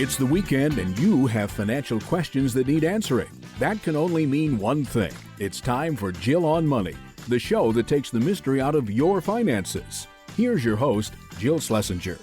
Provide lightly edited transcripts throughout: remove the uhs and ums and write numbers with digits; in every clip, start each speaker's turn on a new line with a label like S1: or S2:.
S1: It's the weekend and you have financial questions that need answering. That can only mean one thing. It's time for Jill on Money, the show that takes the mystery out of your finances. Here's your host, Jill Schlesinger.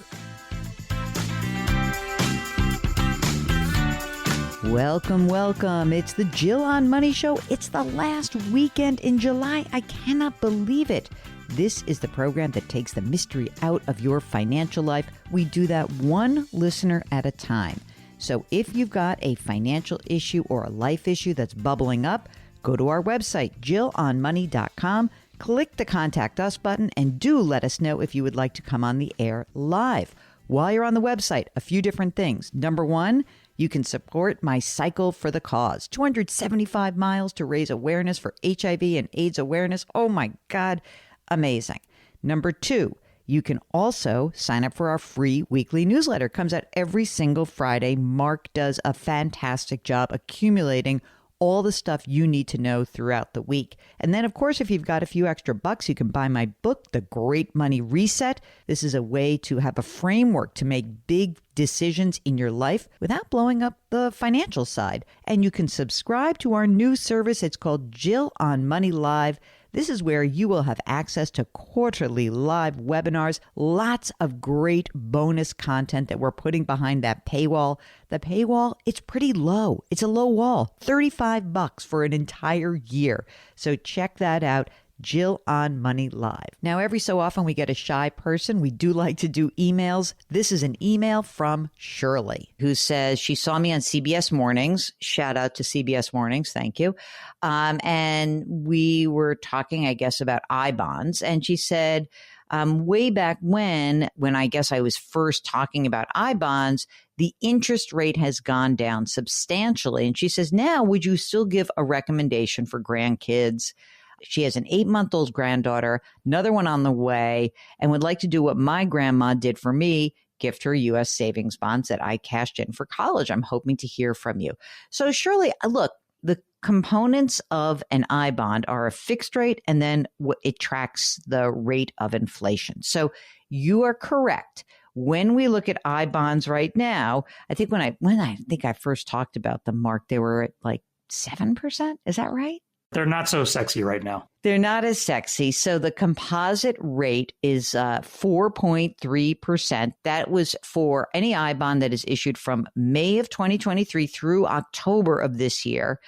S2: Welcome, welcome. It's the Jill on Money Show. It's the last weekend in July. I cannot believe it. This is the program that takes the mystery out of your financial life. We do that one listener at a time. So if you've got a financial issue or a life issue that's bubbling up, go to our website, jillonmoney.com, click the Contact Us button, and do let us know if you would like to come on the air live. While you're on the website, a few different things. Number one, you can support my Cycle for the Cause. 275 miles to raise awareness for HIV and AIDS awareness. Oh my God. Amazing. Number two, you can also sign up for our free weekly newsletter. It comes out every single Friday. Mark does a fantastic job accumulating all the stuff you need to know throughout the week. And then, of course, if you've got a few extra bucks, you can buy my book, The Great Money Reset. This is a way to have a framework to make big decisions in your life without blowing up the financial side. And you can subscribe to our new service. It's called Jill on Money Live. This is where you will have access to quarterly live webinars, lots of great bonus content that we're putting behind that paywall. The paywall, it's pretty low. It's a low wall, $35 for an entire year. So check that out. Jill on Money Live. Now, every so often we get a shy person. We do like to do emails. This is an email from Shirley, who says she saw me on CBS Mornings. Shout out to CBS Mornings. Thank you. And we were talking, I guess, about I-bonds. And she said, way back when I guess I was first talking about I-bonds, the interest rate has gone down substantially. And she says, now, would you still give a recommendation for grandkids? She has an 8-month-old granddaughter, another one on the way, and would like to do what my grandma did for me, gift her U.S. savings bonds that I cashed in for college. I'm hoping to hear from you. So Shirley, look, the components of an I-bond are a fixed rate, and then it tracks the rate of inflation. So you are correct. When we look at I-bonds right now, I think when I think I first talked about them, Mark, they were at like 7%. Is that right?
S3: They're not so sexy right now.
S2: They're not as sexy. So the composite rate is 4.3%. That was for any I-bond that is issued from May of 2023 through October of this year.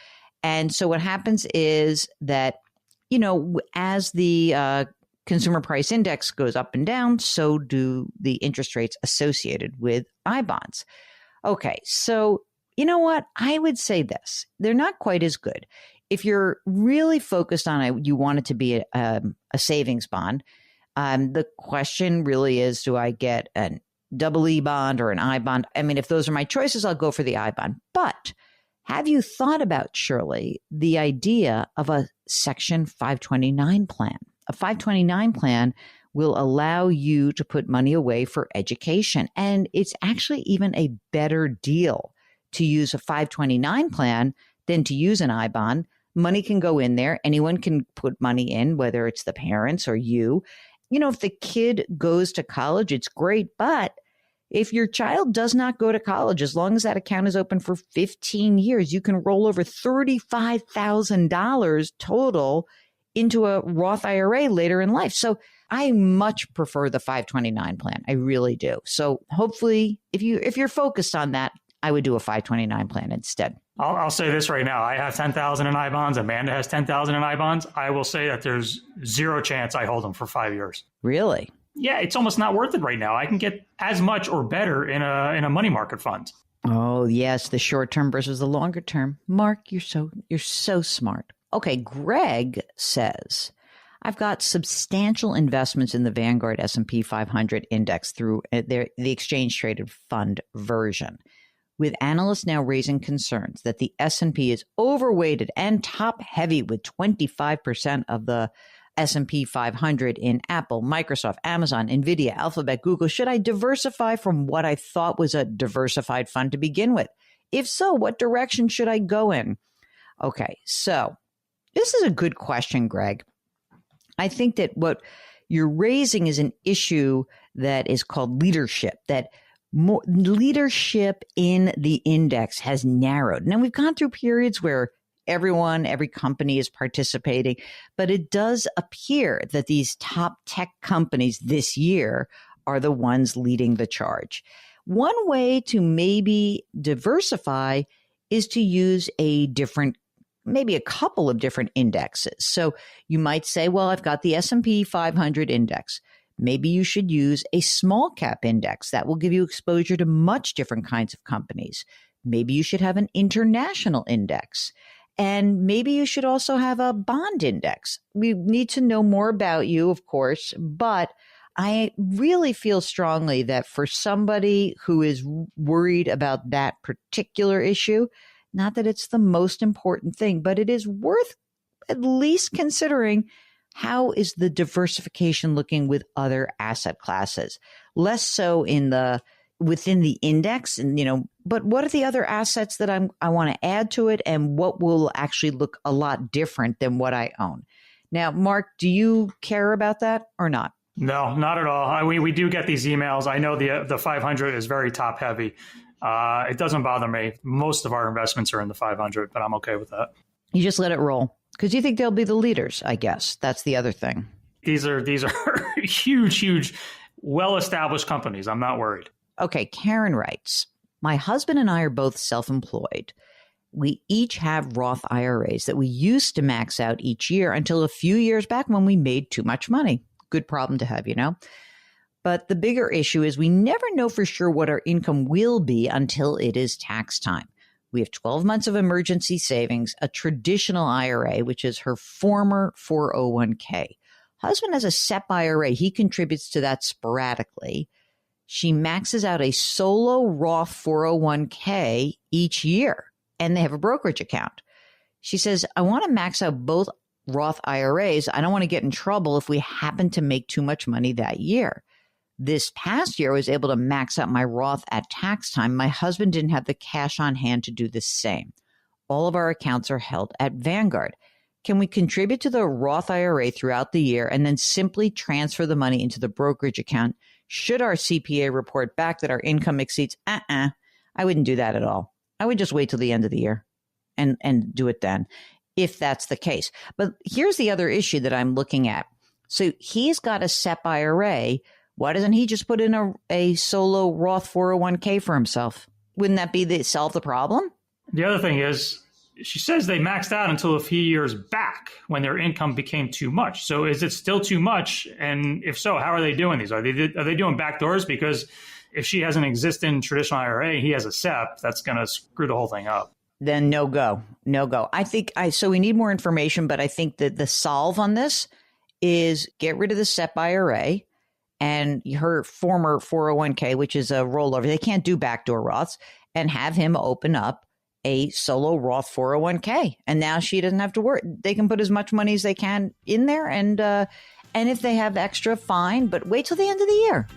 S2: And so what happens is that, as the consumer price index goes up and down, so do the interest rates associated with I-bonds. Okay, so you know what? I would say this. They're not quite as good. If you're really focused on it, you want it to be a savings bond. The question really is, do I get an double E bond or an I bond? I mean, if those are my choices, I'll go for the I bond. But have you thought about, Shirley, the idea of a Section 529 plan? A 529 plan will allow you to put money away for education. And it's actually even a better deal to use a 529 plan than to use an I bond. Money can go in there. Anyone can put money in, whether it's the parents or you. If the kid goes to college, it's great. But if your child does not go to college, as long as that account is open for 15 years, you can roll over $35,000 total into a Roth IRA later in life. So I much prefer the 529 plan. I really do. So hopefully, if you're focused on that, I would do a 529 plan instead.
S3: I'll say this right now. I have 10,000 in I-bonds. Amanda has 10,000 in I-bonds. I will say that there's zero chance I hold them for 5 years.
S2: Really?
S3: Yeah, it's almost not worth it right now. I can get as much or better in a money market fund.
S2: Oh, yes, the short term versus the longer term. Mark, you're so smart. Okay, Greg says, I've got substantial investments in the Vanguard S&P 500 index through the exchange traded fund version. With analysts now raising concerns that the S&P is overweighted and top heavy with 25% of the S&P 500 in Apple, Microsoft, Amazon, Nvidia, Alphabet, Google, should I diversify from what I thought was a diversified fund to begin with? If so, what direction should I go in? Okay, so this is a good question, Greg. I think that what you're raising is an issue that is called leadership, that more leadership in the index has narrowed. Now, we've gone through periods where every company is participating, but it does appear that these top tech companies this year are the ones leading the charge. One way to maybe diversify is to use maybe a couple of different indexes. So you might say, well, I've got the S&P 500 index. Maybe you should use a small cap index that will give you exposure to much different kinds of companies. Maybe you should have an international index. And maybe you should also have a bond index. We need to know more about you, of course, but I really feel strongly that for somebody who is worried about that particular issue, not that it's the most important thing, but it is worth at least considering how is the diversification looking with other asset classes? Less so within the index, and but what are the other assets that I want to add to it, and what will actually look a lot different than what I own? Now, Mark, do you care about that or not?
S3: No, not at all. We do get these emails. I know the 500 is very top heavy. It doesn't bother me. Most of our investments are in the 500, but I'm okay with that.
S2: You just let it roll because you think they'll be the leaders, I guess. That's the other thing.
S3: These are huge, well-established companies. I'm not worried.
S2: Okay, Karen writes, my husband and I are both self-employed. We each have Roth IRAs that we used to max out each year until a few years back when we made too much money. Good problem to have, But the bigger issue is we never know for sure what our income will be until it is tax time. We have 12 months of emergency savings, a traditional IRA, which is her former 401k. Husband has a SEP IRA. He contributes to that sporadically. She maxes out a solo Roth 401k each year, and they have a brokerage account. She says, I want to max out both Roth IRAs. I don't want to get in trouble if we happen to make too much money that year. This past year, I was able to max out my Roth at tax time. My husband didn't have the cash on hand to do the same. All of our accounts are held at Vanguard. Can we contribute to the Roth IRA throughout the year and then simply transfer the money into the brokerage account? Should our CPA report back that our income exceeds? I wouldn't do that at all. I would just wait till the end of the year and do it then, if that's the case. But here's the other issue that I'm looking at. So he's got a SEP IRA. Why doesn't he just put in a solo Roth 401k for himself? Wouldn't that solve the problem?
S3: The other thing is, she says they maxed out until a few years back when their income became too much. So is it still too much? And if so, how are they doing these? Are they doing backdoors? Because if she has an existing traditional IRA, he has a SEP, that's going to screw the whole thing up.
S2: Then no go. I think so we need more information, but I think that the solve on this is get rid of the SEP IRA and her former 401k, which is a rollover. They can't do backdoor Roths, and have him open up a solo Roth 401k. And now she doesn't have to worry. They can put as much money as they can in there. And if they have extra, fine, but wait till the end of the year.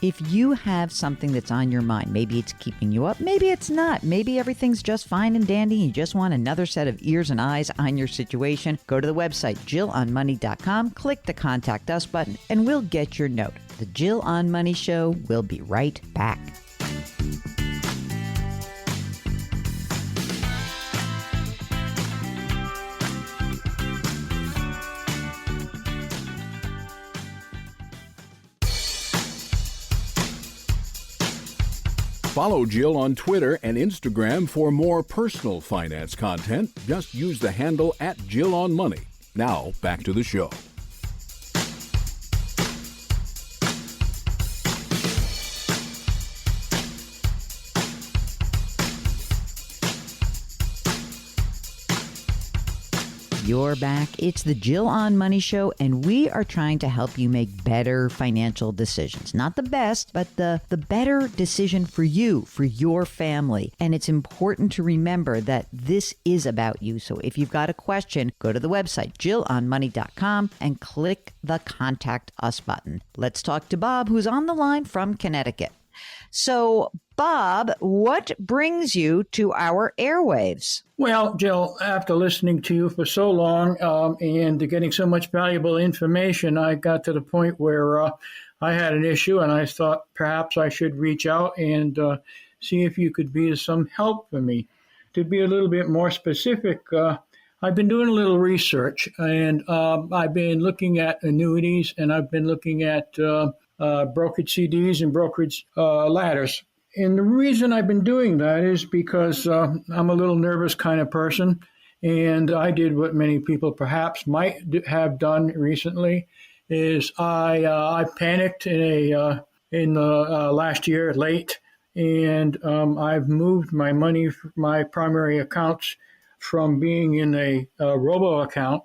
S2: If you have something that's on your mind, maybe it's keeping you up, maybe it's not. Maybe everything's just fine and dandy. You just want another set of ears and eyes on your situation. Go to the website, JillOnMoney.com, click the Contact Us button, and we'll get your note. The Jill on Money Show will be right back.
S1: Follow Jill on Twitter and Instagram for more personal finance content. Just use the handle @JillOnMoney. Now, back to the show.
S2: You're back. It's the Jill on Money Show, and we are trying to help you make better financial decisions. Not the best, but the better decision for you, for your family. And it's important to remember that this is about you. So if you've got a question, go to the website, JillOnMoney.com, and click the Contact Us button. Let's talk to Bob, who's on the line from Connecticut. So, Bob, what brings you to our airwaves?
S4: Well, Jill, after listening to you for so long and getting so much valuable information, I got to the point where I had an issue, and I thought perhaps I should reach out and see if you could be of some help for me. To be a little bit more specific, I've been doing a little research, and I've been looking at annuities, and I've been looking at brokerage CDs and brokerage ladders. And the reason I've been doing that is because I'm a little nervous kind of person, and I did what many people perhaps might have done recently. Is I panicked in the last year late, and I've moved my money, my primary accounts, from being in a robo account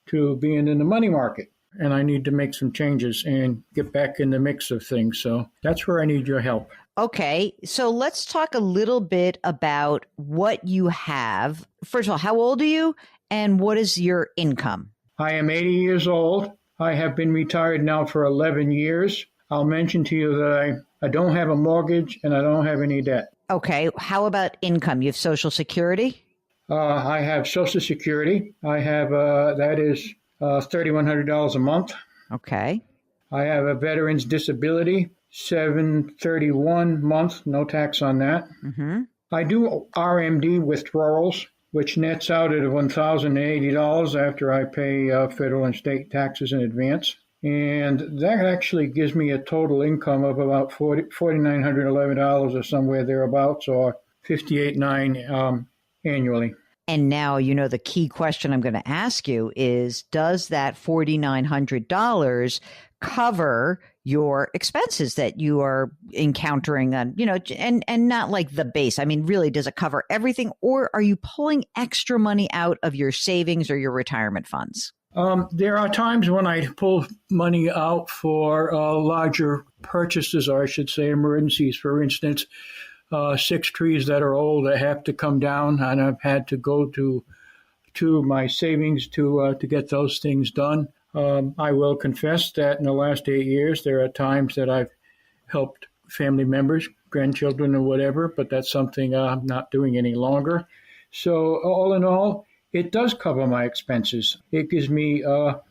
S4: to being in the money market. And I need to make some changes and get back in the mix of things. So that's where I need your help.
S2: Okay, so let's talk a little bit about what you have. First of all, how old are you and what is your income?
S4: I am 80 years old. I have been retired now for 11 years. I'll mention to you that I don't have a mortgage and I don't have any debt.
S2: Okay, how about income? You have Social Security?
S4: I have Social Security. I have, that is $3,100 a month.
S2: Okay.
S4: I have a Veterans Disability, $731 a month, no tax on that.
S2: Mm-hmm.
S4: I do RMD withdrawals, which nets out at $1,080 after I pay federal and state taxes in advance. And that actually gives me a total income of about $4,911 or somewhere thereabouts, or $58,900 annually.
S2: And now, the key question I'm going to ask you is, does that $4,900 cover your expenses that you are encountering on, and not like the base? I mean, really, does it cover everything, or are you pulling extra money out of your savings or your retirement funds?
S4: There are times when I pull money out for larger purchases, or I should say emergencies. For instance, 6 trees that are old that have to come down, and I've had to go to my savings to get those things done. I will confess that in the last 8 years, there are times that I've helped family members, grandchildren, or whatever, but that's something I'm not doing any longer. So all in all, it does cover my expenses. It gives me a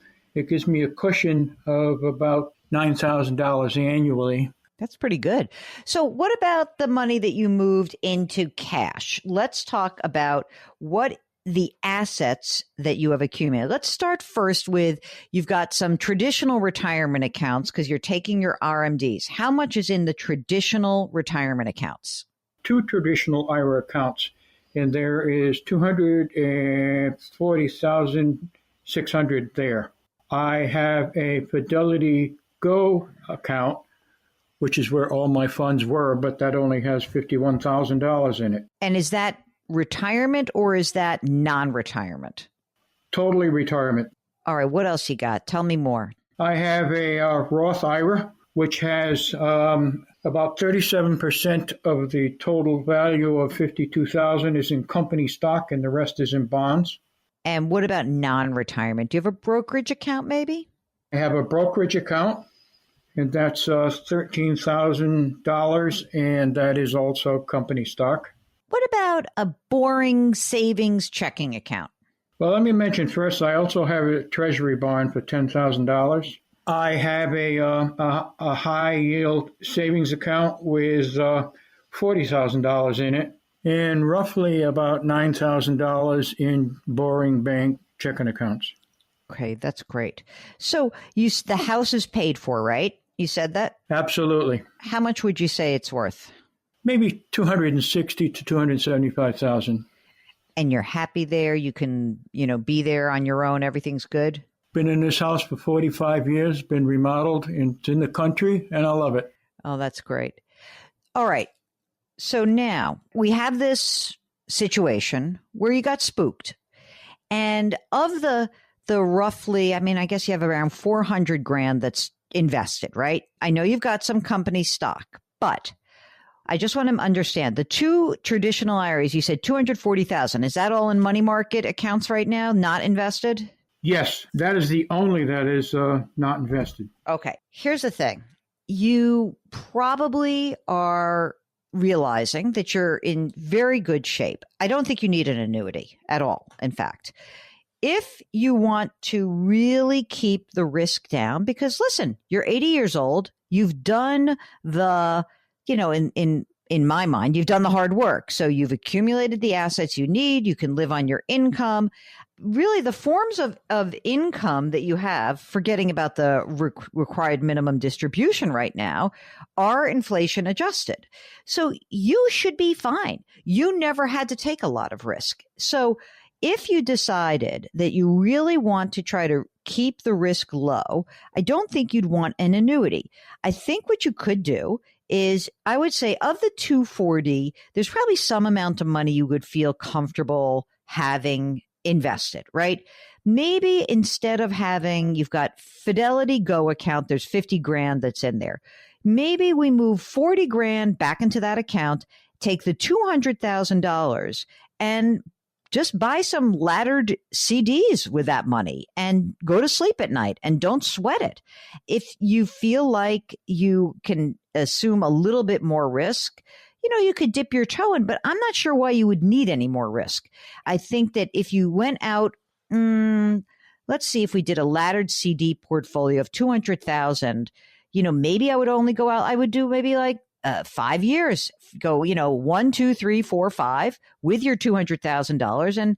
S4: cushion of about $9,000 annually.
S2: That's pretty good. So what about the money that you moved into cash? Let's talk about what the assets that you have accumulated. Let's start first with, you've got some traditional retirement accounts because you're taking your RMDs. How much is in the traditional retirement accounts?
S4: 2 traditional IRA accounts, and there is $240,600 there. I have a Fidelity Go account, which is where all my funds were, but that only has $51,000 in it.
S2: And is that retirement or is that non-retirement?
S4: Totally retirement.
S2: All right, what else you got? Tell me more.
S4: I have a Roth IRA, which has about 37% of the total value of $52,000 is in company stock, and the rest is in bonds.
S2: And what about non-retirement? Do you have a brokerage account maybe?
S4: I have a brokerage account, and that's $13,000, and that is also company stock.
S2: What about a boring savings checking account?
S4: Well, let me mention first, I also have a treasury bond for $10,000. I have a high yield savings account with $40,000 in it, and roughly about $9,000 in boring bank checking accounts.
S2: Okay, that's great. So the house is paid for, right? You said that?
S4: Absolutely.
S2: How much would you say it's worth?
S4: Maybe $260,000 to $275,000.
S2: And you're happy there? You can, be there on your own. Everything's good?
S4: Been in this house for 45 years, been remodeled, and it's in the country, and I love it.
S2: Oh, that's great. All right. So now we have this situation where you got spooked. And of the roughly, I guess you have around $400,000 that's invested, right? I know you've got some company stock, but I just want to understand the 2 traditional IRAs. You said $240,000. Is that all in money market accounts right now, not invested?
S4: Yes, that is the only that is not invested.
S2: Okay. Here's the thing. You probably are realizing that you're in very good shape. I don't think you need an annuity at all, in fact. if you want to really keep the risk down, because listen, you're 80 years old, you've done the, in my mind, you've done the hard work. So you've accumulated the assets you need. You can live on your income. Really, the forms of income that you have, forgetting about the required minimum distribution right now, are inflation adjusted. So you should be fine. You never had to take a lot of risk. So if you decided that you really want to try to keep the risk low, I don't think you'd want an annuity. I think what you could do is, I would say, of the 240, there's probably some amount of money you would feel comfortable having invested, right? Maybe instead of you've got Fidelity Go account, there's 50 grand that's in there. Maybe we move 40 grand back into that account, take the $200,000 and just buy some laddered CDs with that money and go to sleep at night and don't sweat it. If you feel like you can assume a little bit more risk, you could dip your toe in, but I'm not sure why you would need any more risk. I think that if you went out, let's see, if we did a laddered CD portfolio of 200,000, maybe I would only go out, I would do maybe like 5 years, go, 1, 2, 3, 4, 5 with your $200,000. And,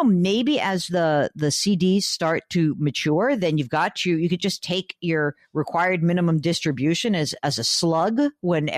S2: maybe as the CDs start to mature, then you could just take your required minimum distribution as a slug when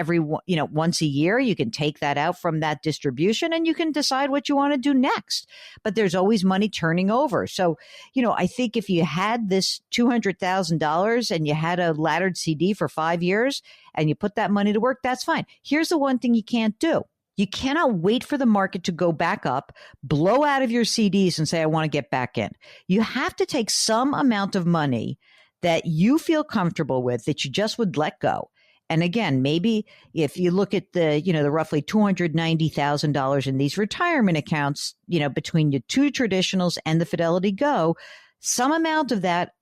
S2: once a year, you can take that out from that distribution and you can decide what you want to do next. But there's always money turning over. So, I think if you had this $200,000 and you had a laddered CD for 5 years and you put that money to work, that's fine. Here's the one thing you can't do. You cannot wait for the market to go back up, blow out of your CDs and say, I want to get back in. You have to take some amount of money that you feel comfortable with, that you just would let go. And again, maybe if you look at the roughly $290,000 in these retirement accounts, between your two traditionals and the Fidelity Go, some amount of that,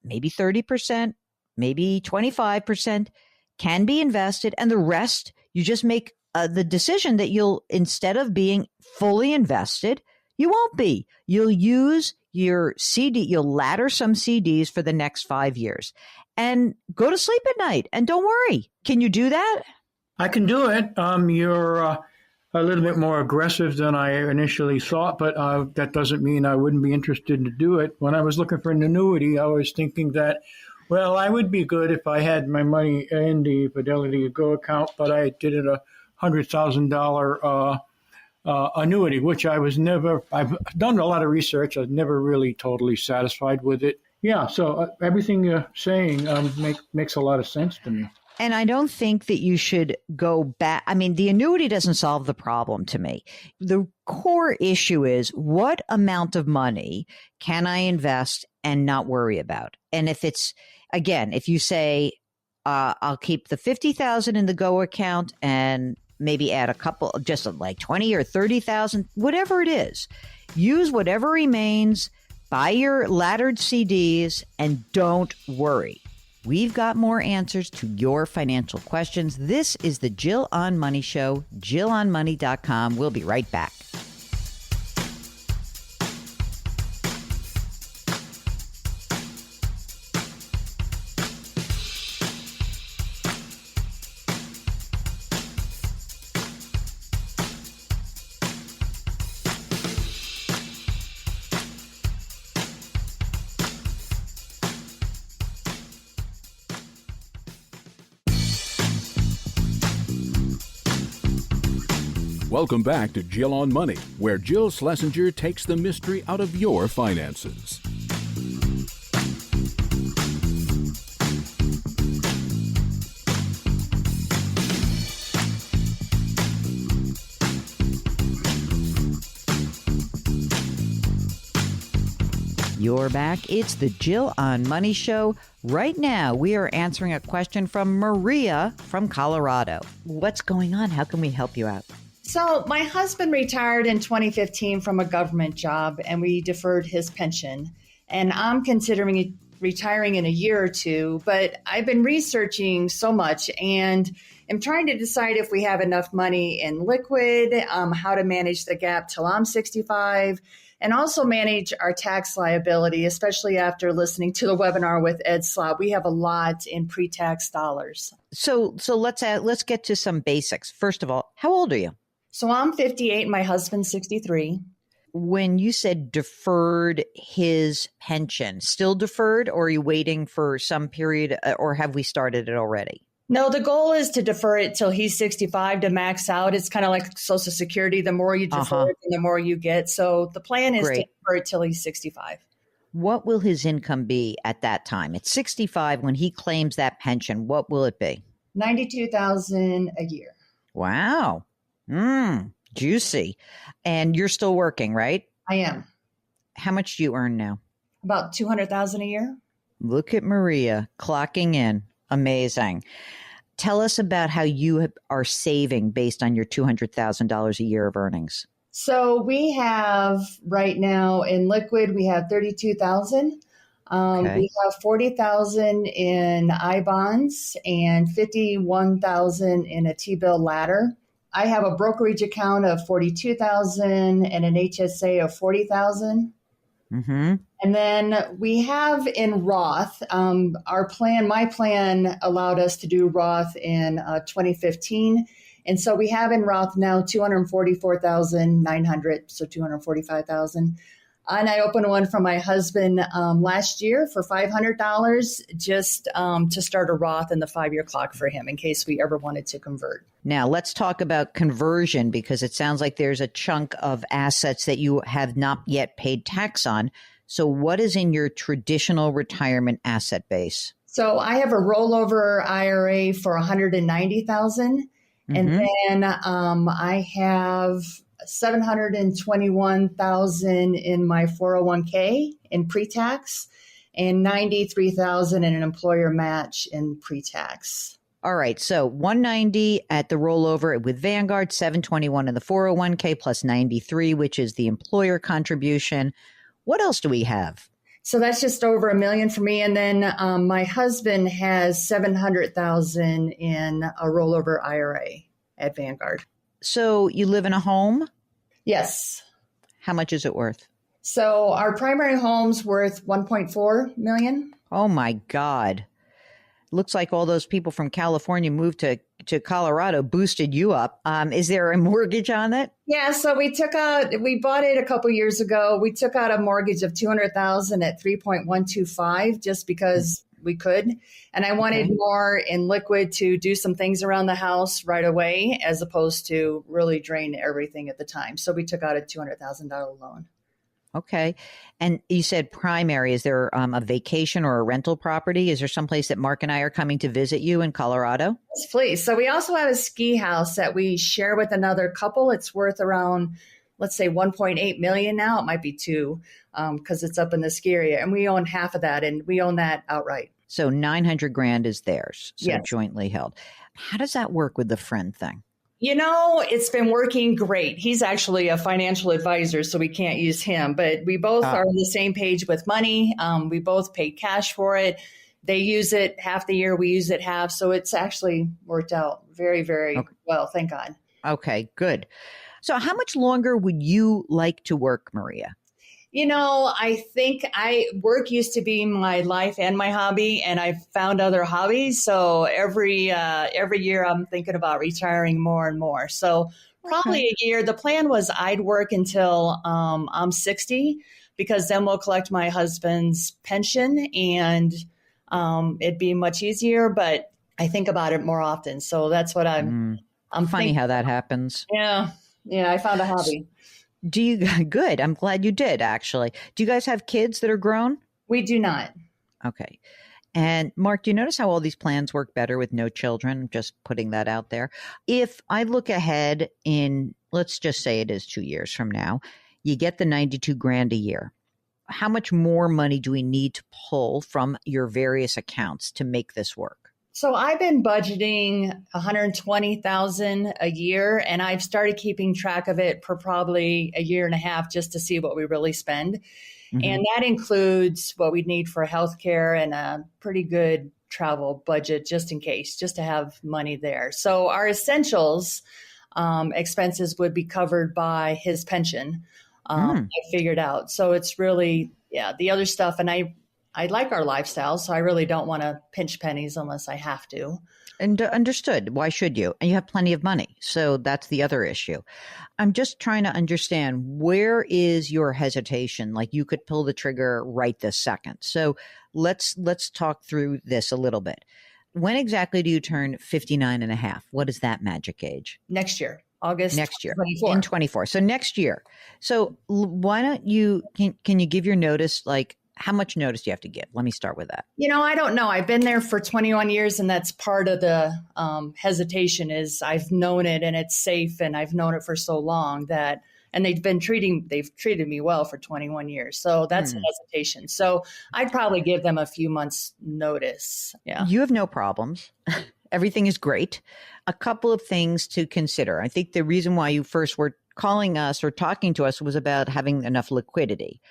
S2: maybe 30%, maybe 25%, can be invested. And the rest, you just make the decision that you'll, instead of being fully invested, you won't be. You'll use your CD, you'll ladder some CDs for the next 5 years and go to sleep at night and don't worry. Can you do that?
S4: I can do it. You're a little bit more aggressive than I initially thought, but that doesn't mean I wouldn't be interested to do it. When I was looking for an annuity, I was thinking that, well, I would be good if I had my money in the Fidelity Go account, but I did it $100,000 annuity, which I've done a lot of research. I was never really totally satisfied with it. Yeah, so everything you're saying makes a lot of sense to me.
S2: And I don't think that you should go back. I mean, the annuity doesn't solve the problem to me. The core issue is, what amount of money can I invest and not worry about? And if it's, again, if you say, I'll keep the 50,000 in the Go account and maybe add a couple, just like 20 or 30,000, whatever it is, use whatever remains, buy your laddered CDs, and don't worry. We've got more answers to your financial questions. This is the Jill on Money Show, JillOnMoney.com. We'll be right back.
S1: Welcome back to Jill on Money, where Jill Schlesinger takes the mystery out of your finances.
S2: You're back. It's the Jill on Money Show. Right now, we are answering a question from Maria from Colorado. What's going on? How can we help you out?
S5: So my husband retired in 2015 from a government job, and we deferred his pension. And I'm considering retiring in a year or two, but I've been researching so much and am trying to decide if we have enough money in liquid, how to manage the gap till I'm 65, and also manage our tax liability, especially after listening to the webinar with Ed Slob. We have a lot in pre-tax dollars.
S2: So let's get to some basics. First of all, how old are you?
S5: So I'm 58, my husband's 63.
S2: When you said deferred his pension, still deferred, or are you waiting for some period, or have we started it already?
S5: No, the goal is to defer it till he's 65 to max out. It's kind of like Social Security. The more you defer it, the more you get. So the plan is to defer it till he's 65.
S2: What will his income be at that time? At 65, when he claims that pension, what will it be?
S5: $92,000 a year.
S2: Wow. Juicy. And you're still working, right?
S5: I am.
S2: How much do you earn now?
S5: About $200,000 a year.
S2: Look at Maria clocking in. Amazing. Tell us about how you are saving based on your $200,000 a year of earnings.
S5: So we have right now in liquid, we have $32,000. We have $40,000 in I bonds and $51,000 in a T-bill ladder. I have a brokerage account of $42,000 and an HSA of $40,000.
S2: Mm-hmm.
S5: And then we have in Roth, my plan allowed us to do Roth in 2015. And so we have in Roth now $244,900, so $245,000. And I opened one for my husband last year for $500 just to start a Roth in the 5-year clock for him in case we ever wanted to convert.
S2: Now, let's talk about conversion, because it sounds like there's a chunk of assets that you have not yet paid tax on. So what is in your traditional retirement asset base? So
S5: I have a rollover IRA for $190,000. And then I have $721,000 in my 401k in pre-tax and $93,000 in an employer match in pre-tax.
S2: All right. So 190 at the rollover with Vanguard, 721 in the 401k plus 93, which is the employer contribution. What else do we have?
S5: So that's just over $1 million for me. And then my husband has $700,000 in a rollover IRA at Vanguard.
S2: So you live in a home?
S5: Yes.
S2: How much is it worth?
S5: So our primary home's worth $1.4 million.
S2: Oh my God. Looks like all those people from California moved to Colorado, boosted you up. Is there a mortgage on it?
S5: Yeah, so we bought it a couple years ago. We took out a mortgage of $200,000 at 3.125 just because we could. And I wanted more in liquid to do some things around the house right away, as opposed to really drain everything at the time. So we took out a $200,000 loan.
S2: Okay. And you said primary. Is there a vacation or a rental property? Is there someplace that Mark and I are coming to visit you in Colorado?
S5: Yes, please. So we also have a ski house that we share with another couple. It's worth around, let's say, 1.8 million now. It might be 2 because it's up in the ski area. And we own half of that, and we own that outright.
S2: So 900 grand is theirs. So
S5: yes.
S2: Jointly held. How does that work with the friend thing?
S5: You know, it's been working great. He's actually a financial advisor, so we can't use him. But we both are on the same page with money. We both pay cash for it. They use it half the year. We use it half. So it's actually worked out very, very well. Thank God.
S2: Okay, good. So how much longer would you like to work, Maria?
S5: You know, I think work used to be my life and my hobby, and I've found other hobbies. So every year I'm thinking about retiring more and more. So probably a year. The plan was I'd work until I'm 60, because then we'll collect my husband's pension and it'd be much easier. But I think about it more often. So that's what I'm
S2: funny how that happens.
S5: Yeah. I found a hobby.
S2: Good. I'm glad you did, actually. Do you guys have kids that are grown?
S5: We do not.
S2: Okay. And Mark, do you notice how all these plans work better with no children? Just putting that out there. If I look ahead in, let's just say it is 2 years from now, you get the 92 grand a year. How much more money do we need to pull from your various accounts to make this work?
S5: So I've been budgeting $120,000 a year, and I've started keeping track of it for probably a year and a half just to see what we really spend. Mm-hmm. And that includes what we need for healthcare and a pretty good travel budget just in case, just to have money there. So our essentials expenses would be covered by his pension. I figured out. So it's really, the other stuff. And I like our lifestyle, so I really don't want to pinch pennies unless I have to.
S2: And understood. Why should you? And you have plenty of money. So that's the other issue. I'm just trying to understand, where is your hesitation? Like, you could pull the trigger right this second. So let's talk through this a little bit. When exactly do you turn 59 and a half? What is that magic age?
S5: Next year, August
S2: next year,
S5: 24.
S2: in 24. So next year. So why don't you, can you give your notice? Like, how much notice do you have to give? Let me start with that.
S5: I don't know. I've been there for 21 years, and that's part of the hesitation is I've known it and it's safe, and I've known it for so long that, and they've treated me well for 21 years. So that's a hesitation. So I'd probably give them a few months notice. Yeah.
S2: You have no problems. Everything is great. A couple of things to consider. I think the reason why you first were calling us or talking to us was about having enough liquidity.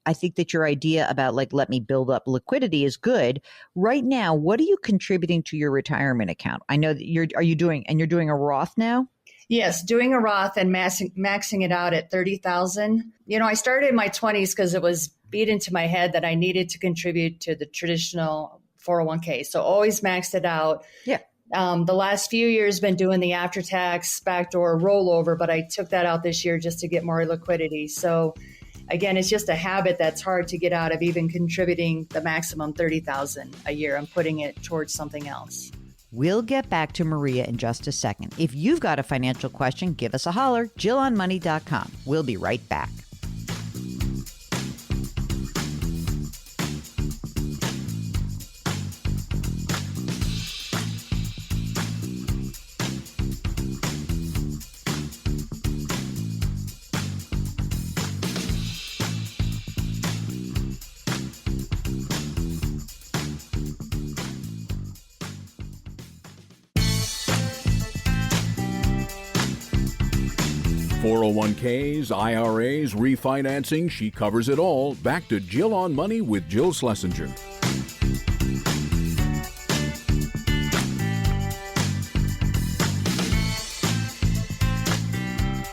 S2: I think that your idea about, like, let me build up liquidity is good. Right now, what are you contributing to your retirement account? I know that you're doing a Roth now?
S5: Yes, doing a Roth and maxing it out at 30,000. I started in my 20s because it was beat into my head that I needed to contribute to the traditional 401k. So always maxed it out.
S2: Yeah.
S5: The last few years been doing the after-tax backdoor rollover, but I took that out this year just to get more liquidity. So again, it's just a habit that's hard to get out of, even contributing the maximum 30,000 a year. I'm putting it towards something else.
S2: We'll get back to Maria in just a second. If you've got a financial question, give us a holler. JillOnMoney.com. We'll be right back.
S1: .401ks, IRAs, refinancing, she covers it all. Back to Jill on Money with Jill Schlesinger.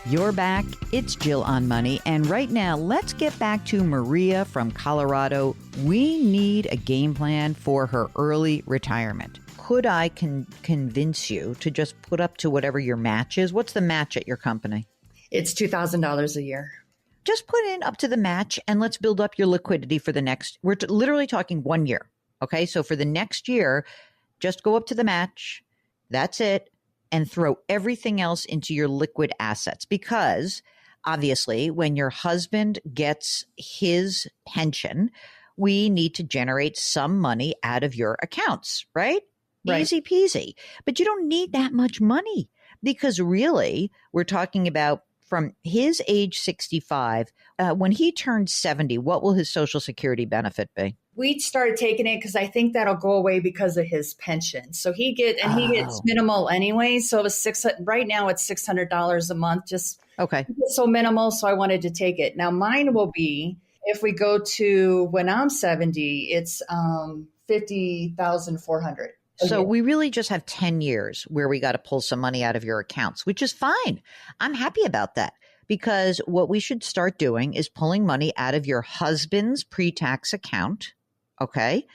S2: You're back. It's Jill on Money. And right now, let's get back to Maria from Colorado. We need a game plan for her early retirement. Could I convince you to just put up to whatever your match is? What's the match at your company?
S5: It's $2,000 a year.
S2: Just put in up to the match, and let's build up your liquidity for the next, we're literally talking 1 year. Okay. So for the next year, just go up to the match. That's it. And throw everything else into your liquid assets, because obviously when your husband gets his pension, we need to generate some money out of your accounts, right?
S5: Right.
S2: Easy peasy. But you don't need that much money, because really we're talking about from his age 65, when he turns 70, what will his Social Security benefit be?
S5: We started taking it because I think that'll go away because of his pension. So he gets minimal anyway. So it was right now it's $600 a month, just
S2: okay.
S5: So minimal. So I wanted to take it. Now mine will be, if we go to when I'm 70, it's $50,400.
S2: So we really just have 10 years where we got to pull some money out of your accounts, which is fine. I'm happy about that, because what we should start doing is pulling money out of your husband's pre-tax account, okay,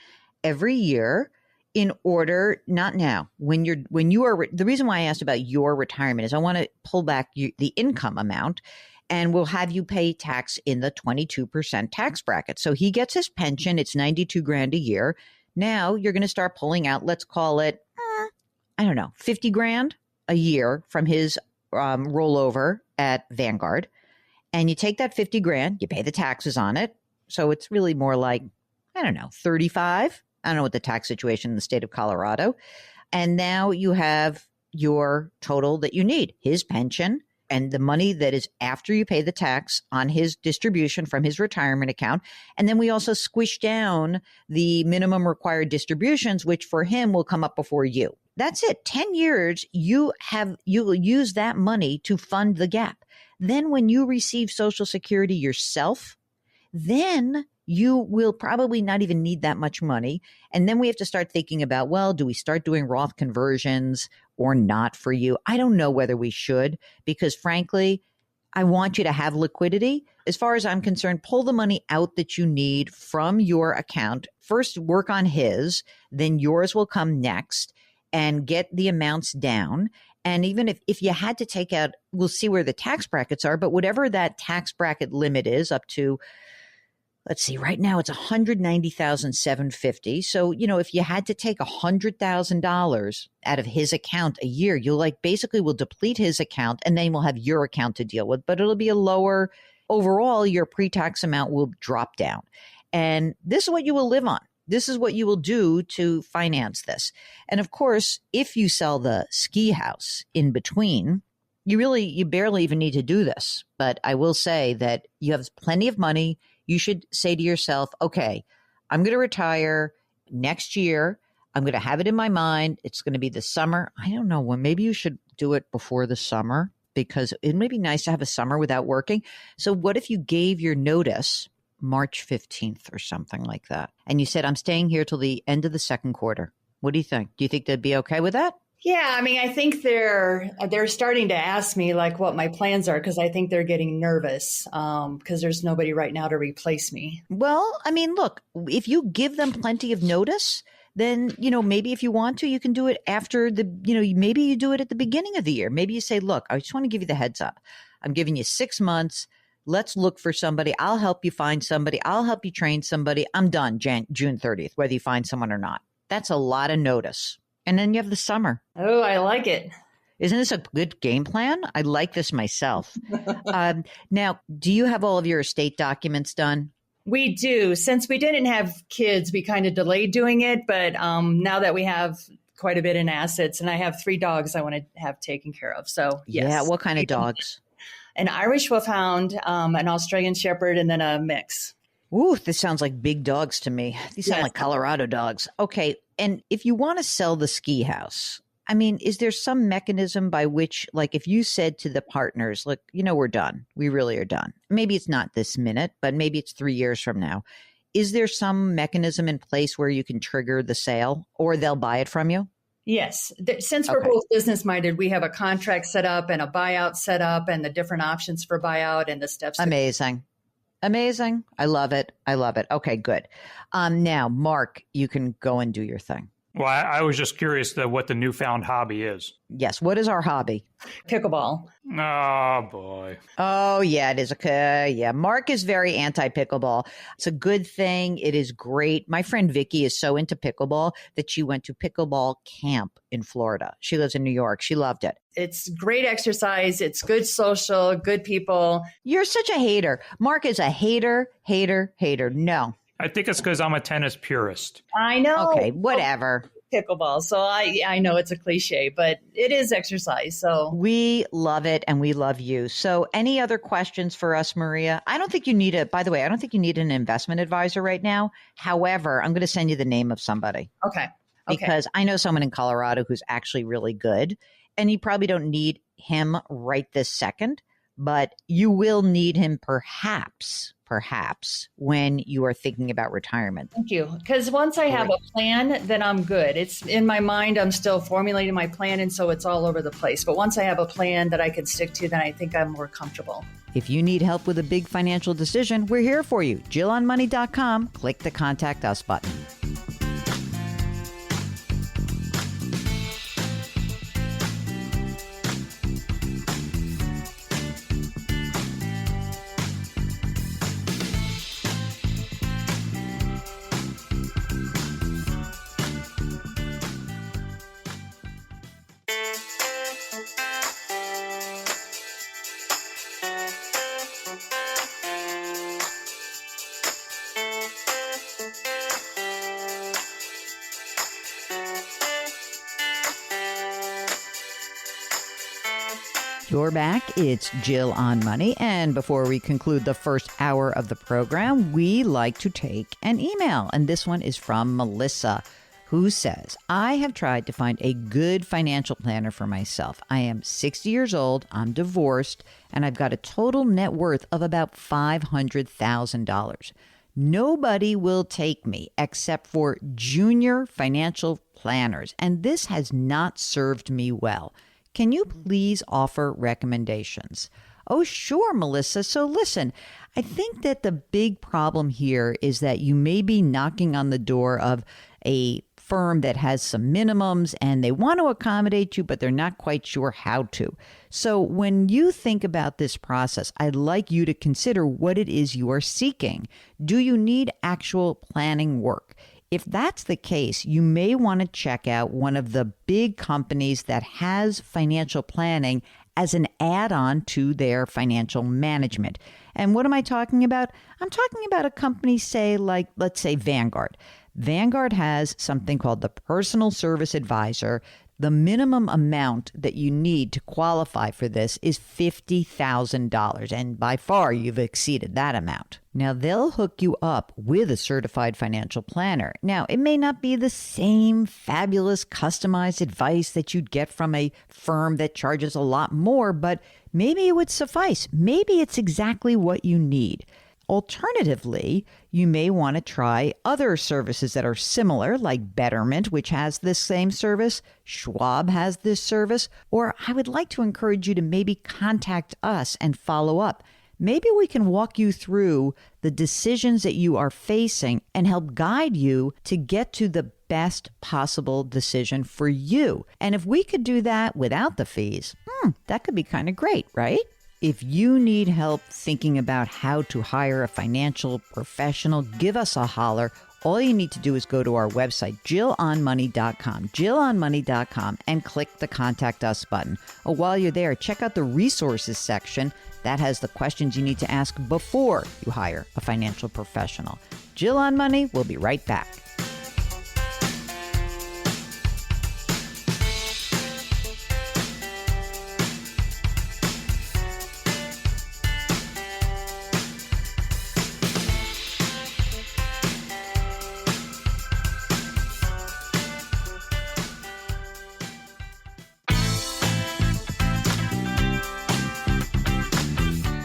S2: every year, in order, not now, when you are, the reason why I asked about your retirement is I want to pull back the income amount, and we'll have you pay tax in the 22% tax bracket. So he gets his pension, it's $92,000 a year. Now you're going to start pulling out, let's call it, I don't know, $50,000 a year from his rollover at Vanguard. And you take that $50,000, you pay the taxes on it. So it's really more like, I don't know, 35. I don't know what the tax situation in the state of Colorado. And now you have your total that you need, his pension, and the money that is after you pay the tax on his distribution from his retirement account. And then we also squish down the minimum required distributions, which for him will come up before you. That's it. 10 years, you will use that money to fund the gap. Then when you receive Social Security yourself, then you will probably not even need that much money. And then we have to start thinking about, well, do we start doing Roth conversions or not for you? I don't know whether we should, because frankly, I want you to have liquidity, as far as I'm concerned, pull the money out that you need from your account. First, work on his, then yours will come next, and get the amounts down. And even if you had to take out, we'll see where the tax brackets are, but whatever that tax bracket limit is up to, let's see, right now it's $190,750. So, if you had to take $100,000 out of his account a year, you'll basically will deplete his account and then we'll have your account to deal with, but it'll be a lower overall, your pre-tax amount will drop down. And this is what you will live on. This is what you will do to finance this. And of course, if you sell the ski house in between, you barely even need to do this. But I will say that you have plenty of money. You should say to yourself, okay, I'm going to retire next year. I'm going to have it in my mind. It's going to be the summer. I don't know when. Maybe you should do it before the summer because it may be nice to have a summer without working. So what if you gave your notice March 15th or something like that? And you said, I'm staying here till the end of the second quarter. What do you think? Do you think they'd be okay with that?
S5: Yeah, I mean, I think they're starting to ask me like what my plans are because I think they're getting nervous because there's nobody right now to replace me.
S2: Well, I mean, look, if you give them plenty of notice, then, maybe if you want to, you can do it after maybe you do it at the beginning of the year. Maybe you say, look, I just want to give you the heads up. I'm giving you 6 months. Let's look for somebody. I'll help you find somebody. I'll help you train somebody. I'm done June 30th, whether you find someone or not. That's a lot of notice. And then you have the summer.
S5: Oh, I like it.
S2: Isn't this a good game plan? I like this myself. Now, do you have all of your estate documents done?
S5: We do. Since we didn't have kids, we kind of delayed doing it. But now that we have quite a bit in assets and I have 3 dogs I want to have taken care of. So, yes.
S2: Yeah, what kind of dogs?
S5: An Irish Wolfhound, an Australian Shepherd, and then a mix.
S2: Ooh, this sounds like big dogs to me. These sound like Colorado dogs. Okay. And if you want to sell the ski house, I mean, is there some mechanism by which, like if you said to the partners, look, we're done. We really are done. Maybe it's not this minute, but maybe it's 3 years from now. Is there some mechanism in place where you can trigger the sale or they'll buy it from you?
S5: Yes. Since we're both business minded, we have a contract set up and a buyout set up and the different options for buyout and the steps.
S2: Amazing. I love it. Okay, good. Now, Mark, you can go and do your thing.
S3: Well, I was just curious what the newfound hobby is.
S2: Yes. What is our hobby?
S5: Pickleball.
S3: Oh, boy.
S2: Oh, yeah, it is. Yeah. Mark is very anti-pickleball. It's a good thing. It is great. My friend Vicky is so into pickleball that she went to pickleball camp in Florida. She lives in New York. She loved it.
S5: It's great exercise. It's good social, good people.
S2: You're such a hater. Mark is a hater. No.
S3: I think it's because I'm a tennis purist.
S5: I know.
S2: Okay, whatever.
S5: Pickleball. So I know it's a cliche, but it is exercise. So
S2: we love it and we love you. So any other questions for us, Maria? I don't think you need by the way, I don't think you need an investment advisor right now. However, I'm going to send you the name of somebody.
S5: Okay.
S2: Because I know someone in Colorado who's actually really good and you probably don't need him right this second, but you will need him perhaps when you are thinking about retirement.
S5: Thank you. Because once I have a plan, then I'm good. It's in my mind. I'm still formulating my plan. And so it's all over the place. But once I have a plan that I can stick to, then I think I'm more comfortable.
S2: If you need help with a big financial decision, we're here for you. JillOnMoney.com. Click the Contact Us button. You're back. It's Jill on Money. And before we conclude the first hour of the program, we like to take an email. And this one is from Melissa, who says, I have tried to find a good financial planner for myself. I am 60 years old, I'm divorced, and I've got a total net worth of about $500,000. Nobody will take me except for junior financial planners, and this has not served me well. Can you please offer recommendations? Oh, sure, Melissa. So listen, I think that the big problem here is that you may be knocking on the door of a firm that has some minimums and they want to accommodate you, but they're not quite sure how to. So when you think about this process, I'd like you to consider what it is you are seeking. Do you need actual planning work? If that's the case, you may want to check out one of the big companies that has financial planning as an add-on to their financial management. And what am I talking about? I'm talking about a company, say, like, let's say Vanguard. Vanguard has something called the Personal Service Advisor. The minimum amount that you need to qualify for this is $50,000, and by far you've exceeded that amount. Now, they'll hook you up with a certified financial planner. Now, it may not be the same fabulous customized advice that you'd get from a firm that charges a lot more, but maybe it would suffice. Maybe it's exactly what you need. Alternatively, you may want to try other services that are similar, like Betterment, which has this same service. Schwab has this service. Or I would like to encourage you to maybe contact us and follow up. Maybe we can walk you through the decisions that you are facing and help guide you to get to the best possible decision for you. And if we could do that without the fees, that could be kind of great, right? If you need help thinking about how to hire a financial professional, give us a holler. All you need to do is go to our website, jillonmoney.com, and click the Contact Us button. Or while you're there, check out the resources section. That has the questions you need to ask before you hire a financial professional. Jill on Money, we'll be right back.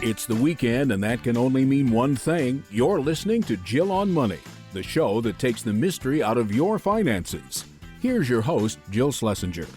S1: It's the weekend, and that can only mean one thing. You're listening to Jill on Money, the show that takes the mystery out of your finances. Here's your host, Jill Schlesinger.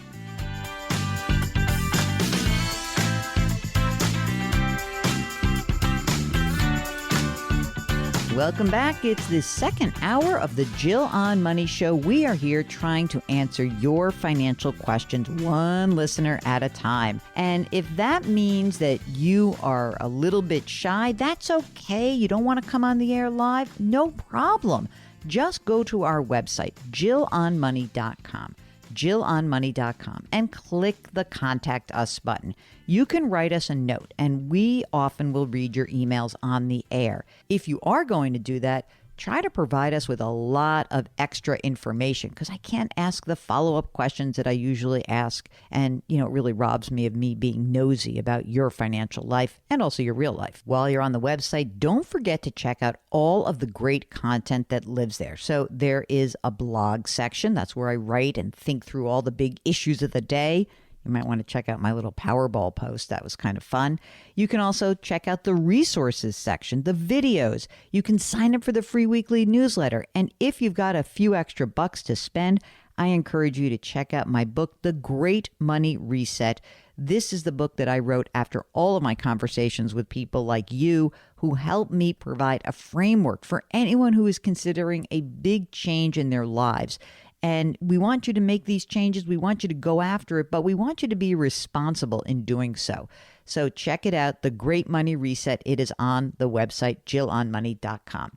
S2: Welcome back. It's the second hour of the Jill on Money show. We are here trying to answer your financial questions, one listener at a time. And if that means that you are a little bit shy, that's okay. You don't want to come on the air live? No problem. Just go to our website, jillonmoney.com. jillonmoney.com, and click the Contact Us button. You can write us a note, and we often will read your emails on the air. If you are going to do that, try to provide us with a lot of extra information, because I can't ask the follow-up questions that I usually ask. And, it really robs me of me being nosy about your financial life and also your real life. While you're on the website, don't forget to check out all of the great content that lives there. So there is a blog section. That's where I write and think through all the big issues of the day. You might want to check out my little Powerball post. That was kind of fun. You can also check out the resources section, the videos. You can sign up for the free weekly newsletter. And if you've got a few extra bucks to spend, I encourage you to check out my book, The Great Money Reset. This is the book that I wrote after all of my conversations with people like you who helped me provide a framework for anyone who is considering a big change in their lives. And we want you to make these changes. We want you to go after it, but we want you to be responsible in doing so. So check it out, The Great Money Reset. It is on the website, jillonmoney.com.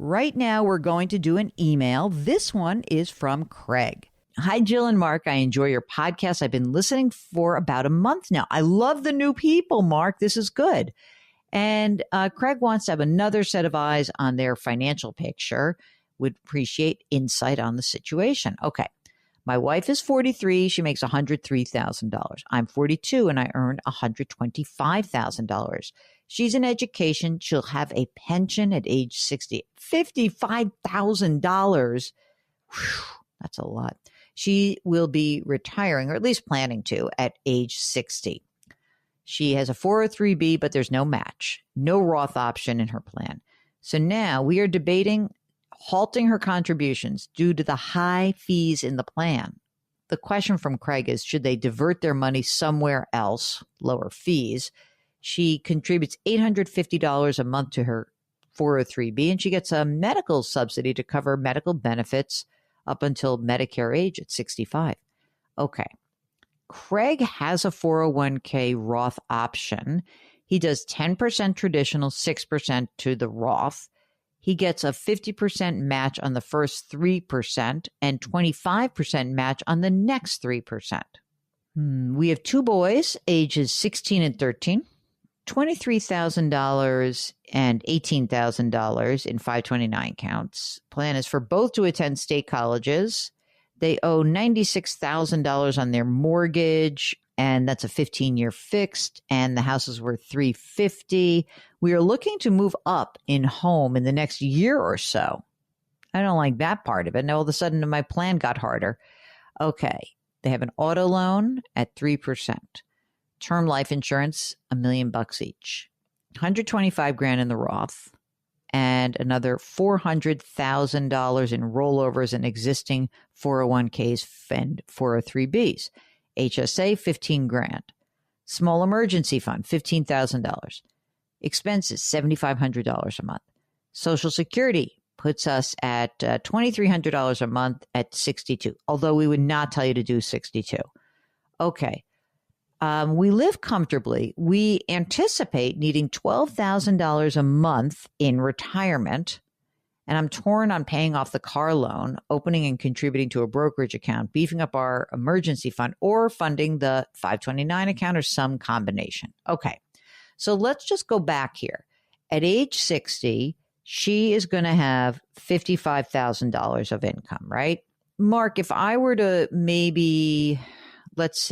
S2: Right now, we're going to do an email. This one is from Craig. Hi, Jill and Mark. I enjoy your podcast. I've been listening for about a month now. I love the new people, Mark. This is good. And Craig wants to have another set of eyes on their financial picture. Would appreciate insight on the situation. Okay. My wife is 43. She makes $103,000. I'm 42 and I earn $125,000. She's in education. She'll have a pension at age 60. $55,000. That's a lot. She will be retiring, or at least planning to, at age 60. She has a 403B, but there's no match, no Roth option in her plan. So now we are debating halting her contributions due to the high fees in the plan. The question from Craig is, should they divert their money somewhere else, lower fees? She contributes $850 a month to her 403B, and she gets a medical subsidy to cover medical benefits up until Medicare age at 65. Okay. Craig has a 401k Roth option. He does 10% traditional, 6% to the Roth. He gets a 50% match on the first 3% and 25% match on the next 3%. We have two boys, ages 16 and 13, $23,000 and $18,000 in 529 counts. Plan is for both to attend state colleges. They owe $96,000 on their mortgage, and that's a 15-year fixed, and the house is worth $350,000. We are looking to move up in home in the next year or so. I don't like that part of it. And all of a sudden, my plan got harder. Okay. They have an auto loan at 3%. Term life insurance, $1 million each. $125,000 in the Roth, and another $400,000 in rollovers in existing 401ks and 403bs. HSA, $15,000. Small emergency fund, $15,000. Expenses, $7,500 a month. Social Security puts us at $2,300 a month at 62, although we would not tell you to do 62. Okay. We live comfortably. We anticipate needing $12,000 a month in retirement, and I'm torn on paying off the car loan, opening and contributing to a brokerage account, beefing up our emergency fund, or funding the 529 account, or some combination. Okay. So let's just go back here. At age 60, she is going to have $55,000 of income, right? Mark, if I were to maybe, let's